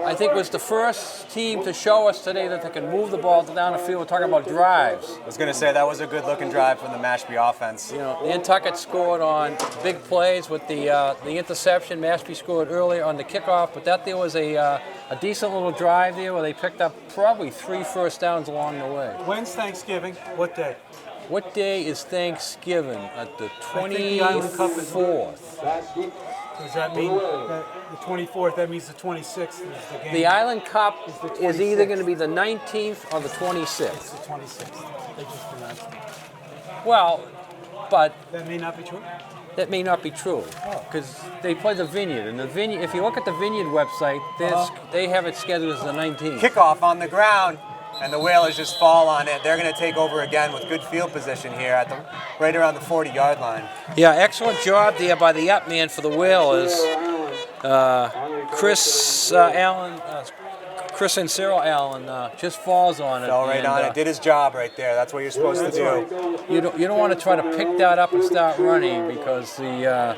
I think was the first team to show us today that they can move the ball down the field. We're talking about drives.
I was going to say that was a good-looking drive from the Mashpee offense.
You know, Nantucket scored on big plays with the interception. Mashpee scored earlier on the kickoff, but that there was a decent little drive there where they picked up probably 3 first downs along the way.
When's Thanksgiving? What day?
What day is Thanksgiving? At the
I think the Island Cup is-
24th.
Does that mean that the 24th? That means the 26th is the game.
The Island Cup
the
is either
26th.
going to be the 19th or the 26th.
It's the 26th. They just announced it.
Well, but
That may not be true.
that may not be true because they play the Vineyard, and the Vineyard. If you look at the Vineyard website, they have it scheduled as the 19th.
Kickoff on the ground, and the Whalers just fall on it. They're going to take over again with good field position here at right around the 40-yard line.
Yeah, excellent job there by the up man for the Whalers. Chris and Cyril Allen just falls on it.
Fell right
and,
on it. Did his job right there. That's what you're supposed to do.
You don't want to try to pick that up and start running because the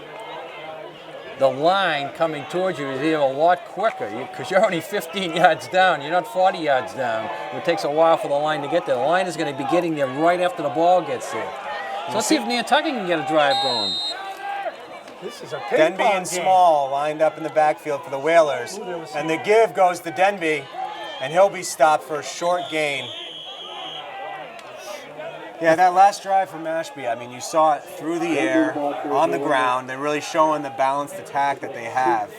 line coming towards you is either a lot quicker because you're only 15 yards down. You're not 40 yards down. It takes a while for the line to get there. The line is going to be getting there right after the ball gets there. So let's see if Nantucket can get a drive going.
This is a ping
Denby
pong
and
game.
Small lined up in the backfield for the Whalers. And the give goes to Denby, and he'll be stopped for a short gain. Yeah, that last drive from Mashpee, I mean, you saw it through the air, on the ground. They're really showing the balanced attack that they have.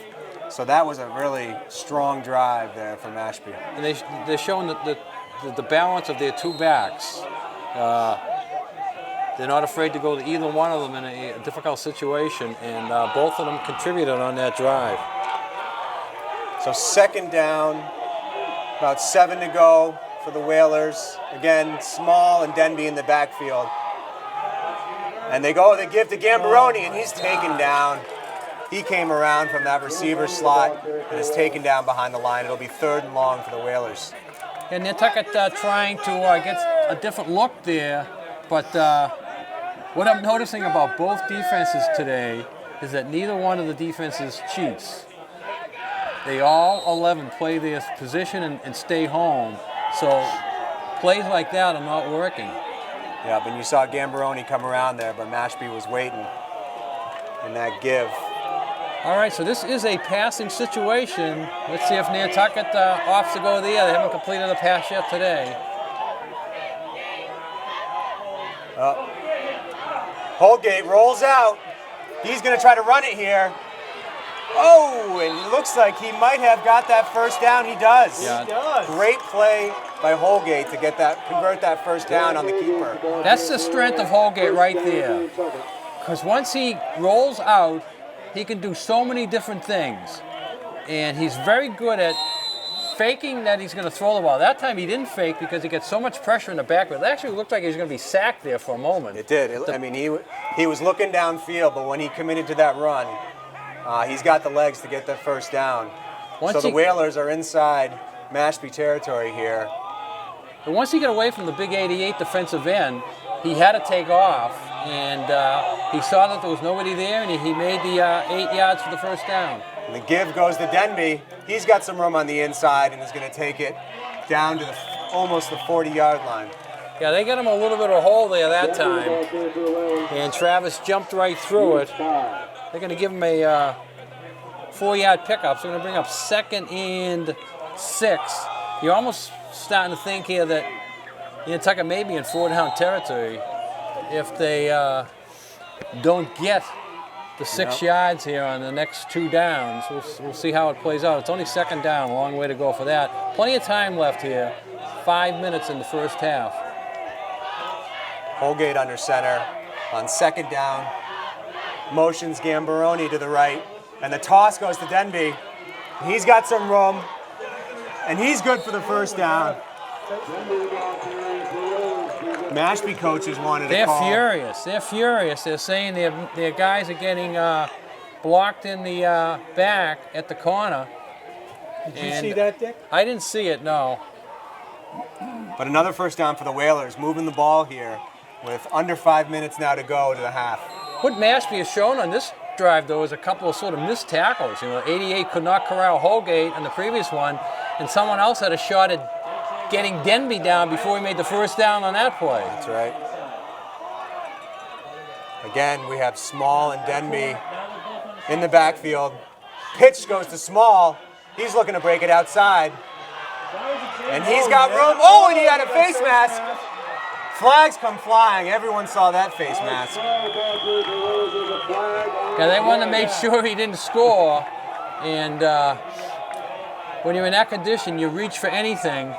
So that was a really strong drive there for Mashpee.
And they're showing the balance of their two backs. They're not afraid to go to either one of them in a difficult situation, and both of them contributed on that drive.
So second down, about 7 to go for the Whalers. Again, Small and Denby in the backfield. And they give to Gambaroni, and he's taken down. He came around from that receiver slot and is taken down behind the line. It'll be 3rd and long for the Whalers.
And Nantucket trying to get a different look there, but what I'm noticing about both defenses today is that neither one of the defenses cheats. They all 11 play their position and stay home. So plays like that are not working.
Yeah, but you saw Gambaroni come around there, but Mashpee was waiting in that give.
All right, so this is a passing situation. Let's see if Nantucket opts to go there. They haven't completed a pass yet today.
Holgate rolls out. He's going to try to run it here. Oh, and it looks like he might have got that first down. He does.
Yeah.
He does.
Great play by Holgate to convert that first down on the keeper.
That's the strength of Holgate right there. Because once he rolls out, he can do so many different things. And he's very good at faking that he's going to throw the ball. That time he didn't fake because he gets so much pressure in the backfield. It actually looked like he was going to be sacked there for a moment.
It did. I mean, he was looking downfield, but when he committed to that run, he's got the legs to get that first down. So the Whalers are inside Mashpee territory here.
And once he got away from the big 88 defensive end, he had to take off, and he saw that there was nobody there, and he made the 8 yards for the first down.
And the give goes to Denby. He's got some room on the inside and is going to take it down to almost the 40-yard line.
Yeah, they got him a little bit of a hole there that time, and Travis jumped right through it. They're going to give him a 4-yard pickup, so they're going to bring up 2nd and 6. You're almost starting to think here that Nantucket may be in 4-down territory if they don't get the 6 yards here on the next 2 downs. We'll see how it plays out. It's only 2nd down, a long way to go for that. Plenty of time left here, 5 minutes in the first half.
Holgate under center on 2nd down. Motions Gambaroni to the right, and the toss goes to Denby. He's got some room, and he's good for the first down. Mashpee coaches wanted to call.
They're furious. They're saying their guys are getting blocked in the back at the corner.
Did you see that, Dick?
I didn't see it, no.
But another first down for the Whalers, moving the ball here with under 5 minutes now to go to the half.
What Mashpee has shown on this drive, though, is a couple of sort of missed tackles. 88 could not corral Holgate on the previous one, and someone else had a shot at getting Denby down before he made the first down on that play.
That's right. Again, we have Small and Denby in the backfield. Pitch goes to Small. He's looking to break it outside. And he's got room. Oh, and he had a face mask. Flags come flying. Everyone saw that face mask.
Yeah, they wanted to make sure he didn't score. And when you're in that condition, you reach for anything.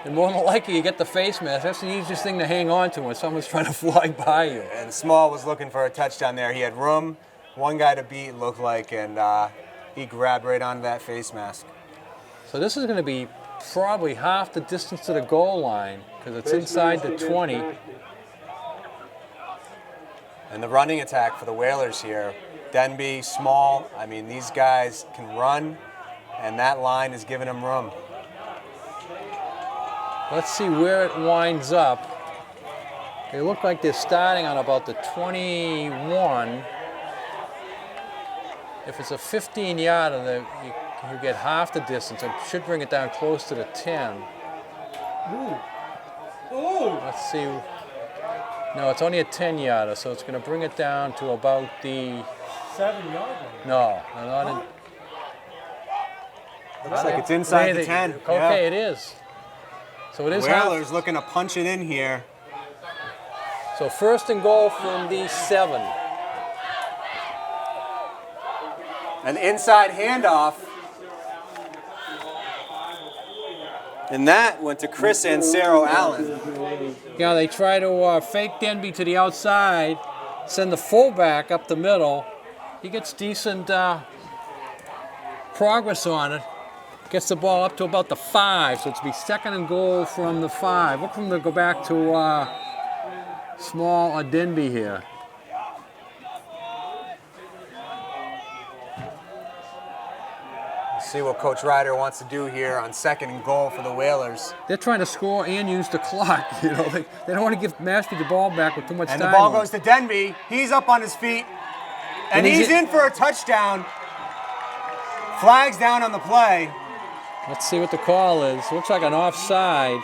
And more than likely, you get the face mask. That's the easiest thing to hang on to when someone's trying to fly by you.
And Small was looking for a touchdown there. He had room, one guy to beat, it looked like, and he grabbed right onto that face mask.
So this is going to be probably half the distance to the goal line because it's inside the 20.
And the running attack for the Whalers here. Denby, Small, I mean, these guys can run, and that line is giving them room.
Let's see where it winds up. They look like they're starting on about the 21. If it's a 15-yarder, you get half the distance. It should bring it down close to the 10.
Ooh. Ooh.
Let's see. No, it's only a 10-yarder, so it's going to bring it down to about the
7 yard line.
no, not in.
Looks like it's inside the 10.
Okay,
Yeah.
it is. So it is half.
Whalers looking to punch it in here.
So first and goal from the 7.
An inside handoff. And that went to Chris Ansero Allen.
Yeah, they try to fake Denby to the outside, send the fullback up the middle. He gets decent progress on it. Gets the ball up to about the 5, so it's be second and goal from the 5. Look for him to go back to small Denby here.
See what Coach Ryder wants to do here on second and goal for the Whalers.
They're trying to score and use the clock. You know, they don't want to give Mashpee the ball back with too much
And
time.
the ball
on it.
goes to Denby. He's up on his feet. And he's in for a touchdown. Flags down on the play.
Let's see what the call is. Looks like an offside.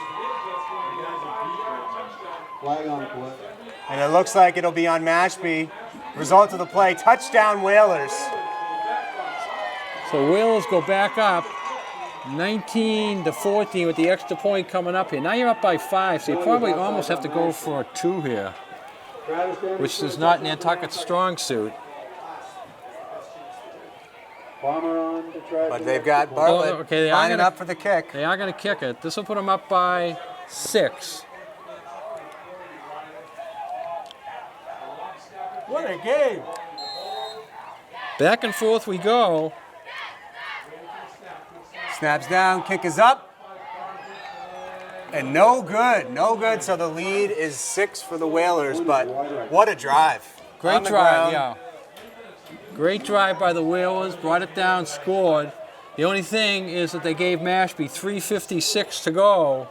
Flag on play.
And it looks like it'll be on Mashpee. Result of the play, touchdown Whalers.
So Whalers go back up 19-14 with the extra point coming up here. Now you're up by 5, so you probably almost have to go for a 2 here, which is not Nantucket's strong suit.
Palmer on to try.
But they've got Bartlett
okay, they are
lining
gonna-
up for the kick.
They are going to kick it. This will put them up by 6.
What a game.
Back and forth we go.
Snaps down, kick is up. And no good, no good. So the lead is 6 for the Whalers, but what a drive.
Great
On the
drive,
ground.
yeah. Great drive by the Whalers, brought it down, scored. The only thing is that they gave Mashpee 3:56 to go.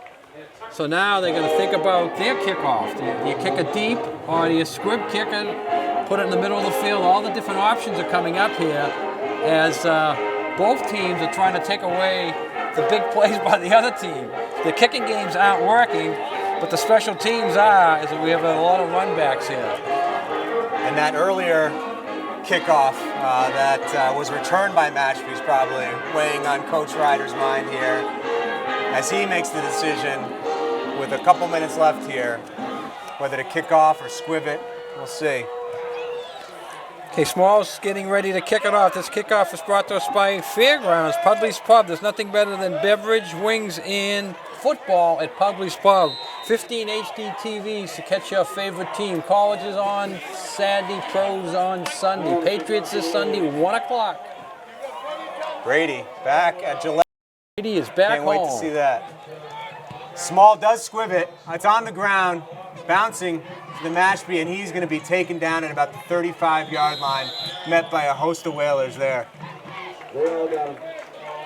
So now they're going to think about their kickoff. Do you kick it deep or do you squib kick it, put it in the middle of the field? All the different options are coming up here as both teams are trying to take away the big plays by the other team. The kicking games aren't working, but the special teams are, is that we have a lot of runbacks here.
And that earlier kickoff that was returned by Mashpee is probably weighing on Coach Ryder's mind here as he makes the decision with a couple minutes left here whether to kick off or squib it. We'll see.
Okay, Small's getting ready to kick it off. This kickoff is brought to us by Fairgrounds, Pudley's Pub. There's nothing better than beverage, wings, and football at Pudley's Pub. 15 HD TVs to catch your favorite team. College is on Saturday, pros on Sunday. Patriots this Sunday, 1 o'clock.
Brady back at Gillette.
Brady is back
Can't
home.
wait to see that. Small does squib it. It's on the ground, bouncing to the Mashpee, and he's going to be taken down at about the 35-yard line, met by a host of Whalers there.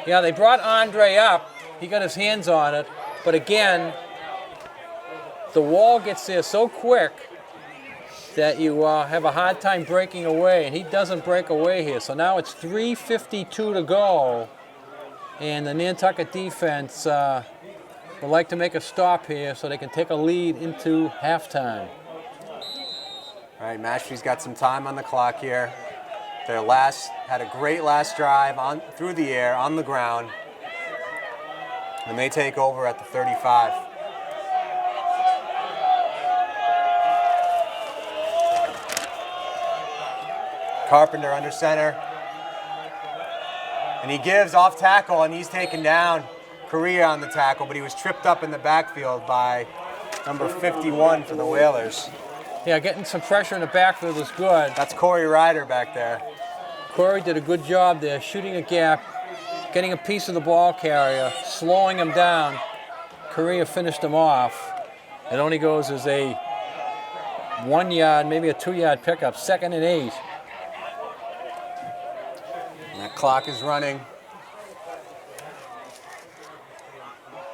Yeah, they brought Andre up. He got his hands on it. But again, the wall gets there so quick that you have a hard time breaking away, and he doesn't break away here. So now it's 3:52 to go, and the Nantucket defense would like to make a stop here so they can take a lead into halftime.
All right, Mashpee's got some time on the clock here. Their had a great last drive through the air, on the ground, and they take over at the 35. Carpenter under center. And he gives off tackle, and he's taken down. Correa on the tackle, but he was tripped up in the backfield by number 51 for the Whalers.
Yeah, getting some pressure in the backfield is good.
That's Corey Ryder back there.
Corey did a good job there, shooting a gap, getting a piece of the ball carrier, slowing him down. Correa finished him off. It only goes as a 1 yard, maybe a 2 yard pickup, 2nd and 8.
And that clock is running.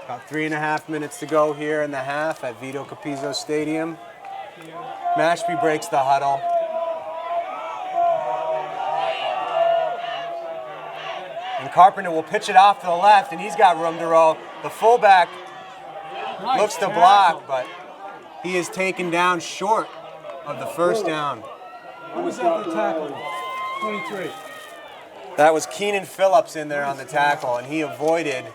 About 3.5 minutes to go here in the half at Vito Capizzo Stadium. Mashpee breaks the huddle. And Carpenter will pitch it off to the left, and he's got room to roll. The fullback looks to block, but he is taken down short of the first down.
Who was at the tackle? 23.
That was Keenan Phillips in there on the tackle, and he avoided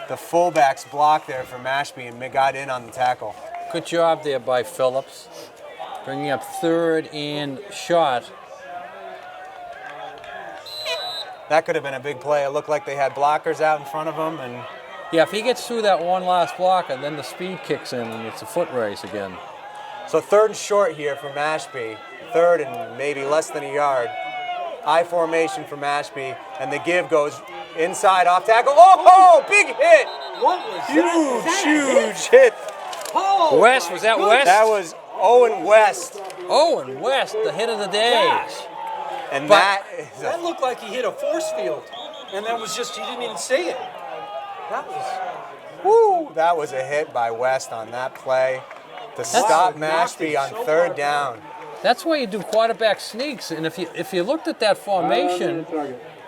the fullback's block there for Mashpee and got in on the tackle.
Good job there by Phillips. Bringing up 3rd and shot.
That could have been a big play. It looked like they had blockers out in front of them, and
Yeah, if he gets through that one last blocker, then the speed kicks in and it's a foot race again.
so 3rd and short here for Mashpee. 3rd and maybe less than a yard. I formation for Mashpee, and the give goes inside off tackle. Oh, big hit!
What was
Huge hit.
Oh,
West, was that West?
That was Owen West,
Owen West, the hit of the day.
gosh.
and
But-
that is
That looked like he hit a force field. And that was just, you didn't even see it. That was,
that was a hit by West on that play to stop Mashpee on 3rd down.
That's why you do quarterback sneaks. And if you looked at that formation,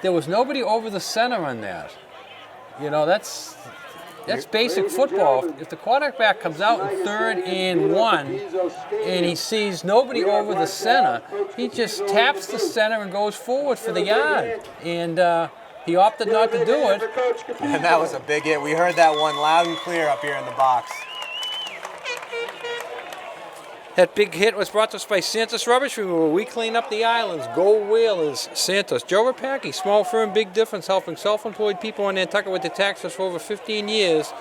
there was nobody over the center on that. You know, that's basic football. If the quarterback comes out in 3rd and 1 and he sees nobody over the center, he just taps the center and goes forward for the yard. And he opted not to do it.
And that was a big hit. We heard that one loud and clear up here in the box.
That big hit was brought to us by Santos Rubbish Removal. We clean up the islands. Go Whalers, Santos. Joe Rapacki, small firm, big difference, helping self-employed people in Nantucket with their taxes for over 15 years.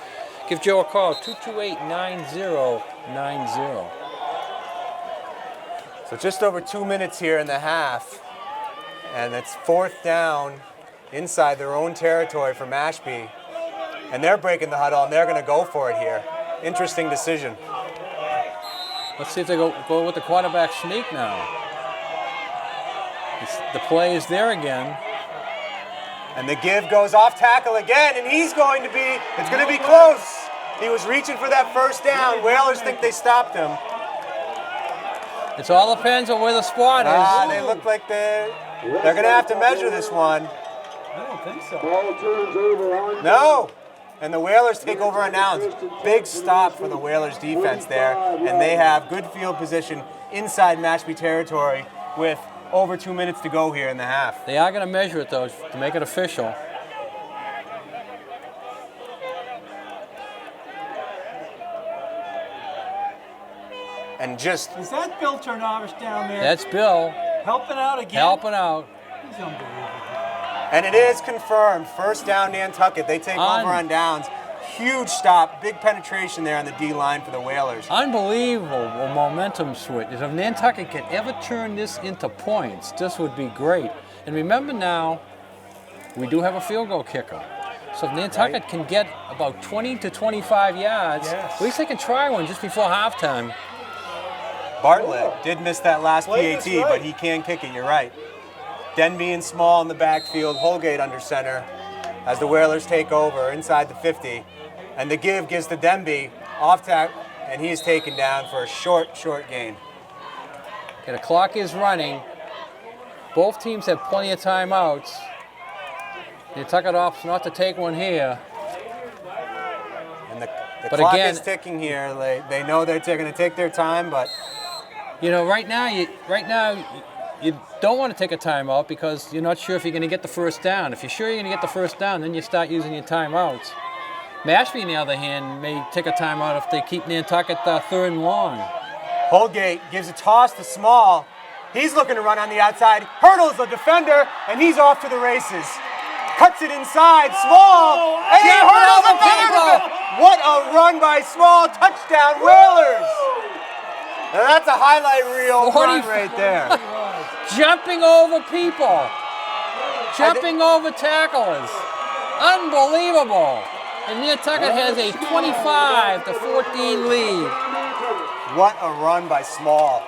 Give Joe a call, 228-9090.
So just over 2 minutes here in the half, and it's 4th down inside their own territory for Mashpee. And they're breaking the huddle, and they're going to go for it here. Interesting decision.
Let's see if they go with the quarterback sneak now. The play is there again.
And the give goes off tackle again, and it's going to be close. He was reaching for that first down. Whalers think they stopped him.
It all depends on where the spot is.
They look like they're going to have to measure this one.
I don't think so.
Ball turns over on.
No. And the Whalers take over on downs. Big stop for the Whalers defense there. And they have good field position inside Mashpee territory with over 2 minutes to go here in the half.
They are going to measure it, though, to make it official.
And just
Is that Bill Turnavish down there?
That's Bill
helping out again?
helping out.
He's unbelievable.
and it is confirmed. First down Nantucket. They take over on downs. Huge stop, big penetration there on the D line for the Whalers.
Unbelievable momentum switch. If Nantucket can ever turn this into points, this would be great. And remember now, we do have a field goal kicker. So if Nantucket can get about 20 to 25 yards,
Yes.
at least they can try one just before halftime.
Bartlett did miss that last
Play
PAT,
this right.
but he can kick it, you're right. Denby and Small in the backfield, Holgate under center as the Whalers take over inside the 50. And the give gives to Denby off tack, and he is taken down for a short gain.
Okay, the clock is running. Both teams have plenty of timeouts. Nantucket opts not to take one here.
And the
But
clock
again-
is ticking here. They know they're going to take their time, but
You know, right now you don't want to take a timeout because you're not sure if you're going to get the first down. If you're sure you're going to get the first down, then you start using your timeouts. Mashpee, on the other hand, may take a timeout if they keep Nantucket 3rd and long.
Holgate gives a toss to Small. He's looking to run on the outside, hurdles the defender, and he's off to the races. Cuts it inside, Small, and he hurdles the defender. What a run by Small, touchdown Whalers. Now that's a highlight reel run right there.
Jumping over people. Jumping over tacklers. Unbelievable. And Nantucket has a 25-14 lead.
What a run by Small.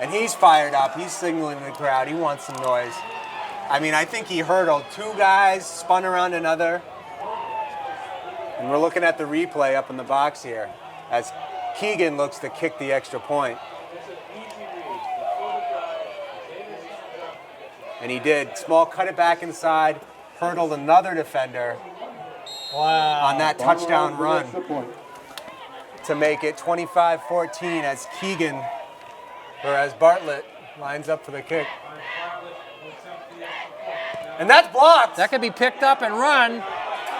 And he's fired up. He's signaling to the crowd. He wants some noise. I mean, I think he hurdled two guys, spun around another. And we're looking at the replay up in the box here as Keegan looks to kick the extra point. And he did. Small cut it back inside, hurdled another defender on that touchdown run to make it 25-14 as Keegan, or as Bartlett, lines up for the kick. And that's blocked.
That could be picked up and run.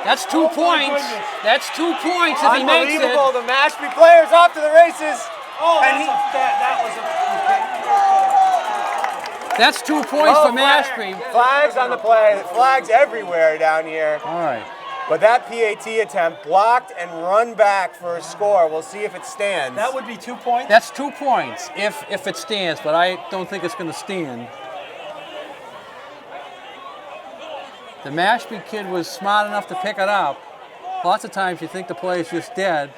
That's 2 points. That's 2 points if he makes it.
Unbelievable. The Mashpee players off to the races.
Oh,
And
that was
That's 2 points for Mashpee.
Flags on the play. Flags everywhere down here.
All right.
But that PAT attempt blocked and run back for a score. We'll see if it stands.
That would be 2 points?
That's 2 points if it stands, but I don't think it's going to stand. The Mashpee kid was smart enough to pick it up. Lots of times you think the play is just dead.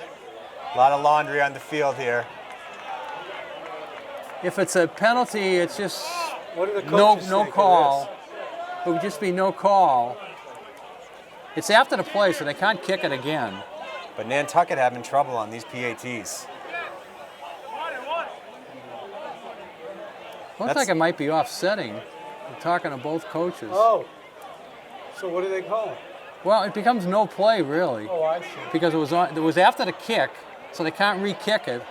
A lot of laundry on the field here.
If it's a penalty, it's just
What do the
no
coaches think of
call.
this?
It would just be no call. It's after the play, so they can't kick it again.
But Nantucket having trouble on these PATs.
Looks like it might be offsetting. We're talking to both coaches.
Oh. So what do they call it?
Well, it becomes no play, really.
Oh, I see.
Because it was after the kick, so they can't re-kick it.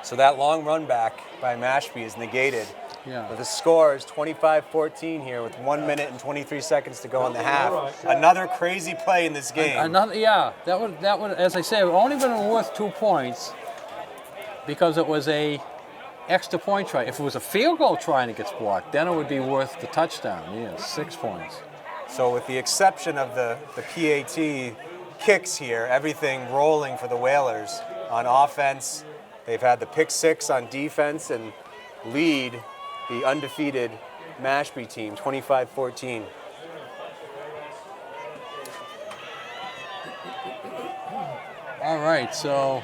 So that long run back by Mashpee is negated.
Yeah.
But the score is 25-14 here with 1 minute and 23 seconds to go in the half. Another crazy play in this game.
Another, yeah, that would, as I say, it would only been worth 2 points because it was a extra point try. If it was a field goal try and it gets blocked, then it would be worth the touchdown. Yeah, 6 points.
So with the exception of the PAT kicks here, everything rolling for the Whalers. On offense, they've had the pick 6 on defense and lead the undefeated Mashpee team, 25-14.
All right, so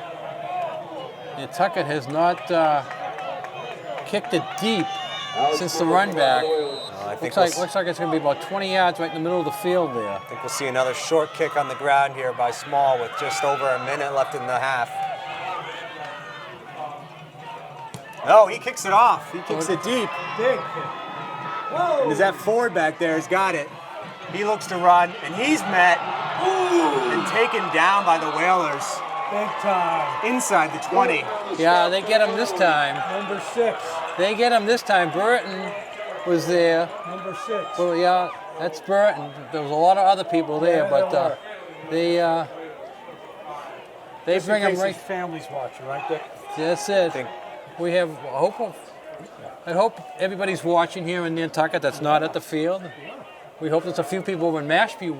Nantucket has not kicked it deep since the run back.
I think
Looks like it's going to be about 20 yards right in the middle of the field there.
I think we'll see another short kick on the ground here by Small with just over a minute left in the half. No, he kicks it off. He kicks it deep.
Big.
And as that forward back there has got it, he looks to run, and he's met and taken down by the Whalers
Big time.
inside the 20.
Yeah, they get him this time.
Number 6.
They get him this time. Burton was there.
Number 6.
Well, yeah, that's Burton. There was a lot of other people there,
Yeah,
but
there
they bring him
His
right.
family's watching, right there.
That's it. We have. I hope everybody's watching here in Nantucket that's not at the field. We hope there's a few people over in Mashpee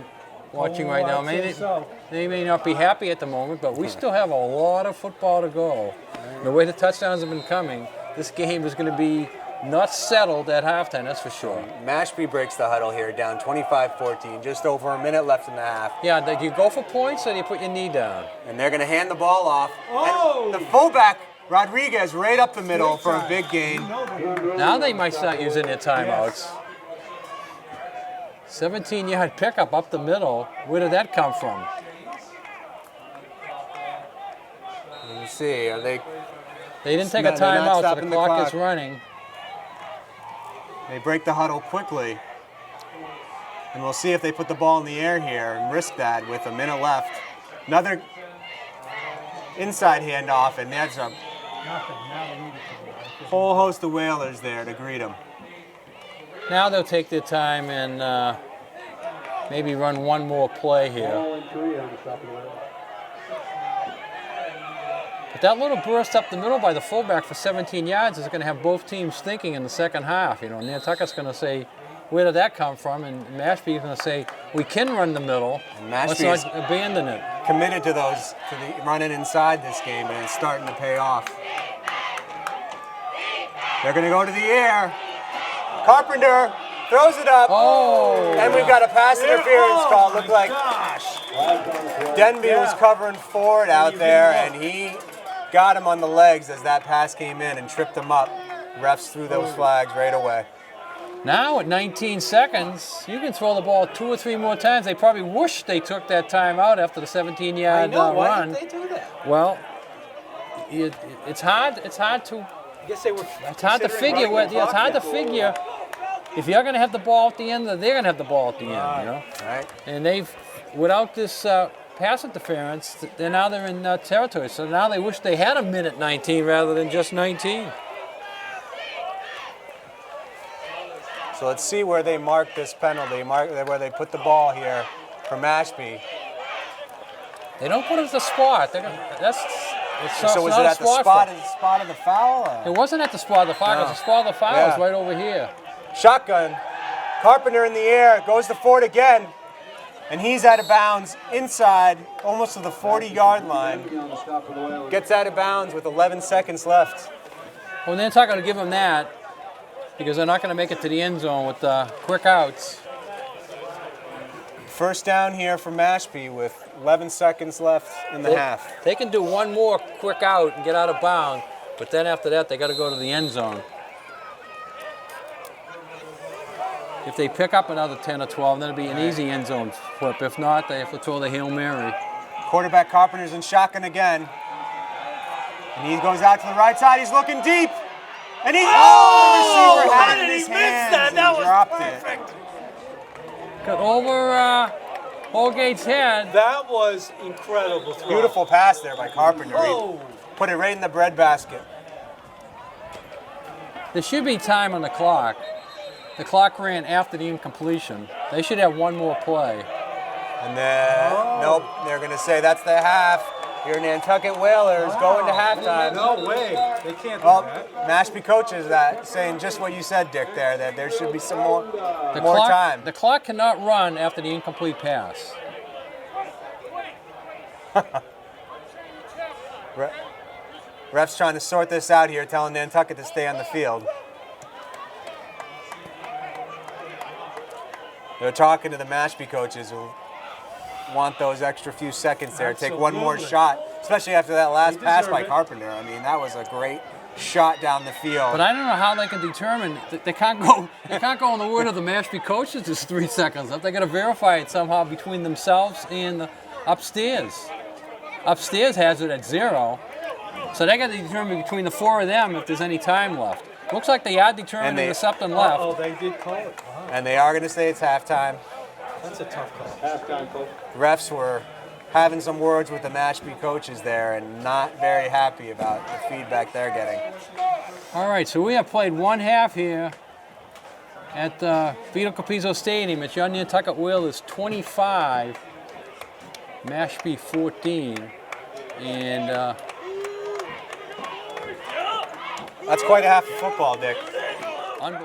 watching right now.
I'd say so.
They may not be happy at the moment, but we still have a lot of football to go. The way the touchdowns have been coming, this game is going to be not settled at halftime, that's for sure.
Mashpee breaks the huddle here, down 25-14, just over a minute left in the half.
Yeah, do you go for points or do you put your knee down?
And they're going to hand the ball off.
Oh!
And the fullback, Rodriguez, right up the middle for a big gain.
Now they might start using their timeouts. 17-yard pickup up the middle. Where did that come from?
Let me see, are they...
They didn't take a
They're not
timeout, so
stopping
the
the
clock is
clock.
running.
They break the huddle quickly. And we'll see if they put the ball in the air here and risk that with a minute left. Another inside handoff, and that's a whole host of Whalers there to greet them.
Now they'll take their time and maybe run one more play here. But that little burst up the middle by the fullback for 17 yards is going to have both teams thinking in the second half. You know, Nantucket's going to say, where did that come from? And Mashpee is going to say, we can run the middle.
And
Let's
Mashpee's
not abandon it.
committed to the running inside this game, and it's starting to pay off. They're going to go to the air. Carpenter throws it up.
Oh!
And we've got a pass interference call. Looked like
Gosh.
Denby was covering Ford out there, and he got him on the legs as that pass came in and tripped him up. Refs threw those flags right away.
Now at 19 seconds, you can throw the ball 2 or 3 more times. They probably wish they took that time out after the 17-yard
I know. Why
run.
did they do that?
Well, it's hard. It's hard to.
I guess they were.
It's hard to figure. It's hard to figure if you're going to have the ball at the end, they're going to have the ball at the end. You know.
Right.
And they've, without this pass interference, they're in territory. So now they wish they had a minute 19 rather than just 19.
So let's see where they mark this penalty, where they put the ball here for Mashpee.
They don't put it at the spot. So
was it at the spot of the foul? Or?
It wasn't at the spot of the foul.
No.
The spot of the foul is right over here.
Shotgun. Carpenter in the air, goes to Ford again, and he's out of bounds inside, almost to the 40-yard line. Gets out of bounds with 11 seconds left.
Well, they're not going to give them that because they're not going to make it to the end zone with quick outs.
First down here for Mashpee with 11 seconds left in the half.
They can do one more quick out and get out of bounds, but then after that, they got to go to the end zone. If they pick up another 10 or 12, then it'll be an easy end zone flip. If not, they have to throw the Hail Mary.
Quarterback Carpenter's in shotgun again. And he goes out to the right side. He's looking deep. And the receiver had it in his hands and dropped it.
Got over Holgate's head.
That was incredible throw.
Beautiful pass there by Carpenter.
Oh.
He put it right in the breadbasket.
There should be time on the clock. The clock ran after the incompletion. They should have one more play.
And then, nope, they're going to say that's the half. Your Nantucket Whalers going to halftime.
No way. They can't do
Well,
that.
Mashpee coaches that, saying just what you said, Dick, there, that there should be some more
Clock,
time.
the clock cannot run after the incomplete pass.
Ref's trying to sort this out here, telling Nantucket to stay on the field. They're talking to the Mashpee coaches who want those extra few seconds there. Take one more shot, especially after that last pass by Carpenter. I mean, that was a great shot down the field.
But I don't know how they can determine. They can't go. They can't go on the word of the Mashpee coaches. It's 3 seconds up. They got to verify it somehow between themselves and the upstairs. Upstairs has it at 0, so they got to determine between the 4 of them if there's any time left. Looks like they are determining there's something left.
Oh, they did call it. Wow.
And they are going to say it's halftime.
That's a tough call.
Halftime, coach.
Refs were having some words with the Mashpee coaches there and not very happy about the feedback they're getting.
All right, so we have played one half here at Vito Capizzo Stadium. It's your Nantucket Whalers 25, Mashpee 14, and
That's quite a half of football, Dick.
unbelievable.